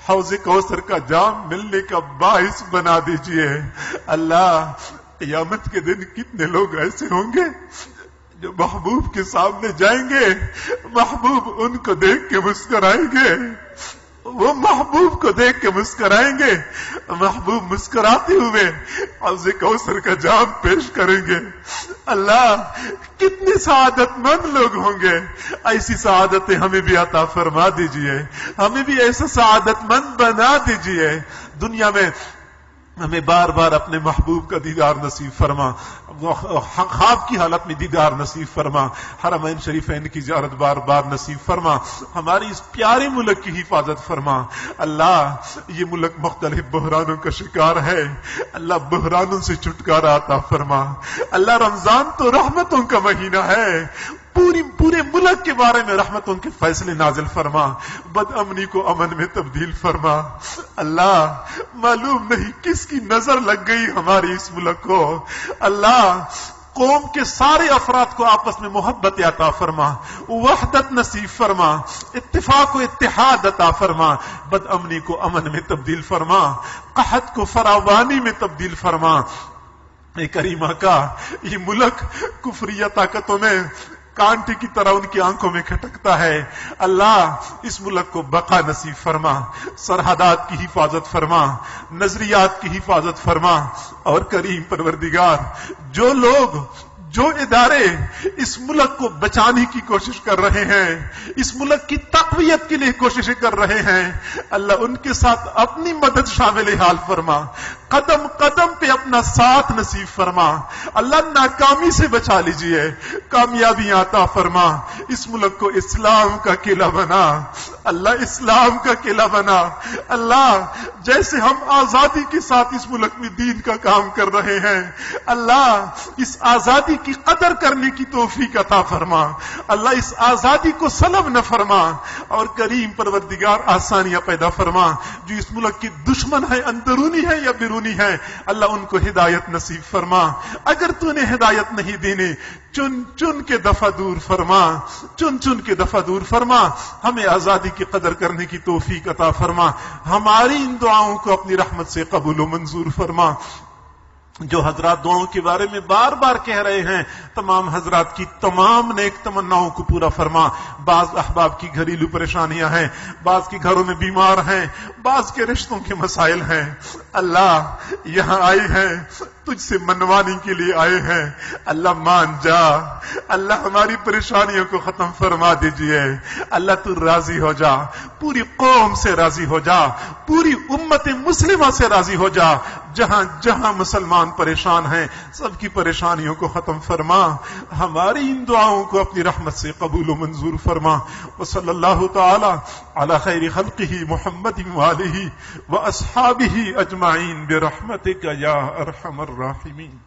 حوض کوثر کا جام ملنے کا باعث بنا دیجئے۔ اللہ قیامت کے دن کتنے لوگ ایسے ہوں گے جو محبوب کے سامنے جائیں گے، محبوب ان کو دیکھ کے مسکرائیں گے، وہ محبوب کو دیکھ کے مسکرائیں گے، محبوب مسکراتے ہوئے حوض کوثر کا جام پیش کریں گے۔ اللہ کتنے سعادت مند لوگ ہوں گے، ایسی سعادتیں ہمیں بھی عطا فرما دیجئے، ہمیں بھی ایسا سعادت مند بنا دیجئے۔ دنیا میں ہمیں بار بار اپنے محبوب کا دیدار نصیب فرما، خواب کی حالت میں دیدار نصیب فرما، حرمین شریفین کی زیارت بار بار نصیب فرما، ہماری اس پیارے ملک کی حفاظت فرما۔ اللہ یہ ملک مختلف بحرانوں کا شکار ہے، اللہ بحرانوں سے چھٹکارا عطا فرما۔ اللہ رمضان تو رحمتوں کا مہینہ ہے، پورے ملک کے بارے میں رحمتوں کے فیصلے نازل فرما، بد امنی کو امن میں تبدیل فرما۔ اللہ معلوم نہیں کس کی نظر لگ گئی ہماری اس ملک کو، اللہ قوم کے سارے افراد کو آپس میں محبت عطا فرما، وحدت نصیب فرما، اتفاق و اتحاد عطا فرما، بد امنی کو امن میں تبدیل فرما، قحط کو فراوانی میں تبدیل فرما۔ اے کریمہ کا یہ ملک کفریہ طاقتوں میں کانٹے کی طرح ان کی آنکھوں میں کھٹکتا ہے، اللہ اس ملک کو بقا نصیب فرما، سرحدات کی حفاظت فرما، نظریات کی حفاظت فرما، اور کریم پروردگار جو ادارے اس ملک کو بچانے کی کوشش کر رہے ہیں، اس ملک کی تقویت کے لیے کوششیں کر رہے ہیں، اللہ ان کے ساتھ اپنی مدد شامل حال فرما، قدم قدم پہ اپنا ساتھ نصیب فرما۔ اللہ ناکامی سے بچا لیجئے، کامیابیاں عطا فرما، اس ملک کو اسلام کا قلعہ بنا، اللہ اسلام کا قلعہ بنا۔ اللہ جیسے ہم آزادی کے ساتھ اس ملک میں دین کا کام کر رہے ہیں، اللہ اس آزادی کی قدر کرنے کی توفیق عطا فرما، اللہ اس آزادی کو سلب نہ فرما، اور کریم پروردگار آسانیاں پیدا فرما۔ جو اس ملک کی دشمن ہے، اندرونی ہے یا بیرونی ہے، اللہ ان کو ہدایت نصیب فرما۔ اگر تو نے ہدایت نہیں دینی، چن چن کے دفع دور فرما، چن چن کے دفع دور فرما، ہمیں آزادی کی قدر کرنے کی توفیق عطا فرما، ہماری ان دعاؤں کو اپنی رحمت سے قبول و منظور فرما۔ جو حضرات دعاؤں کے بارے میں بار بار کہہ رہے ہیں، تمام حضرات کی تمام نیک تمناؤں کو پورا فرما۔ بعض احباب کی گھریلو پریشانیاں ہیں، بعض کے گھروں میں بیمار ہیں، بعض کے رشتوں کے مسائل ہیں، اللہ یہاں آئے ہیں تجھ سے منوانے کے لیے آئے ہیں، اللہ مان جا، اللہ ہماری پریشانیوں کو ختم فرما دیجئے، اللہ تو راضی ہو جا، پوری قوم سے راضی ہو جا، پوری امت مسلمہ سے راضی ہو جا، جہاں جہاں مسلمان پریشان ہیں سب کی پریشانیوں کو ختم فرما، ہماری ان دعاؤں کو اپنی رحمت سے قبول و منظور فرما۔ وصلی اللہ تعالی علی خیر خلقہ محمد وآلہ واصحابہ اجمعین برحمتک یا ارحم الراحمین۔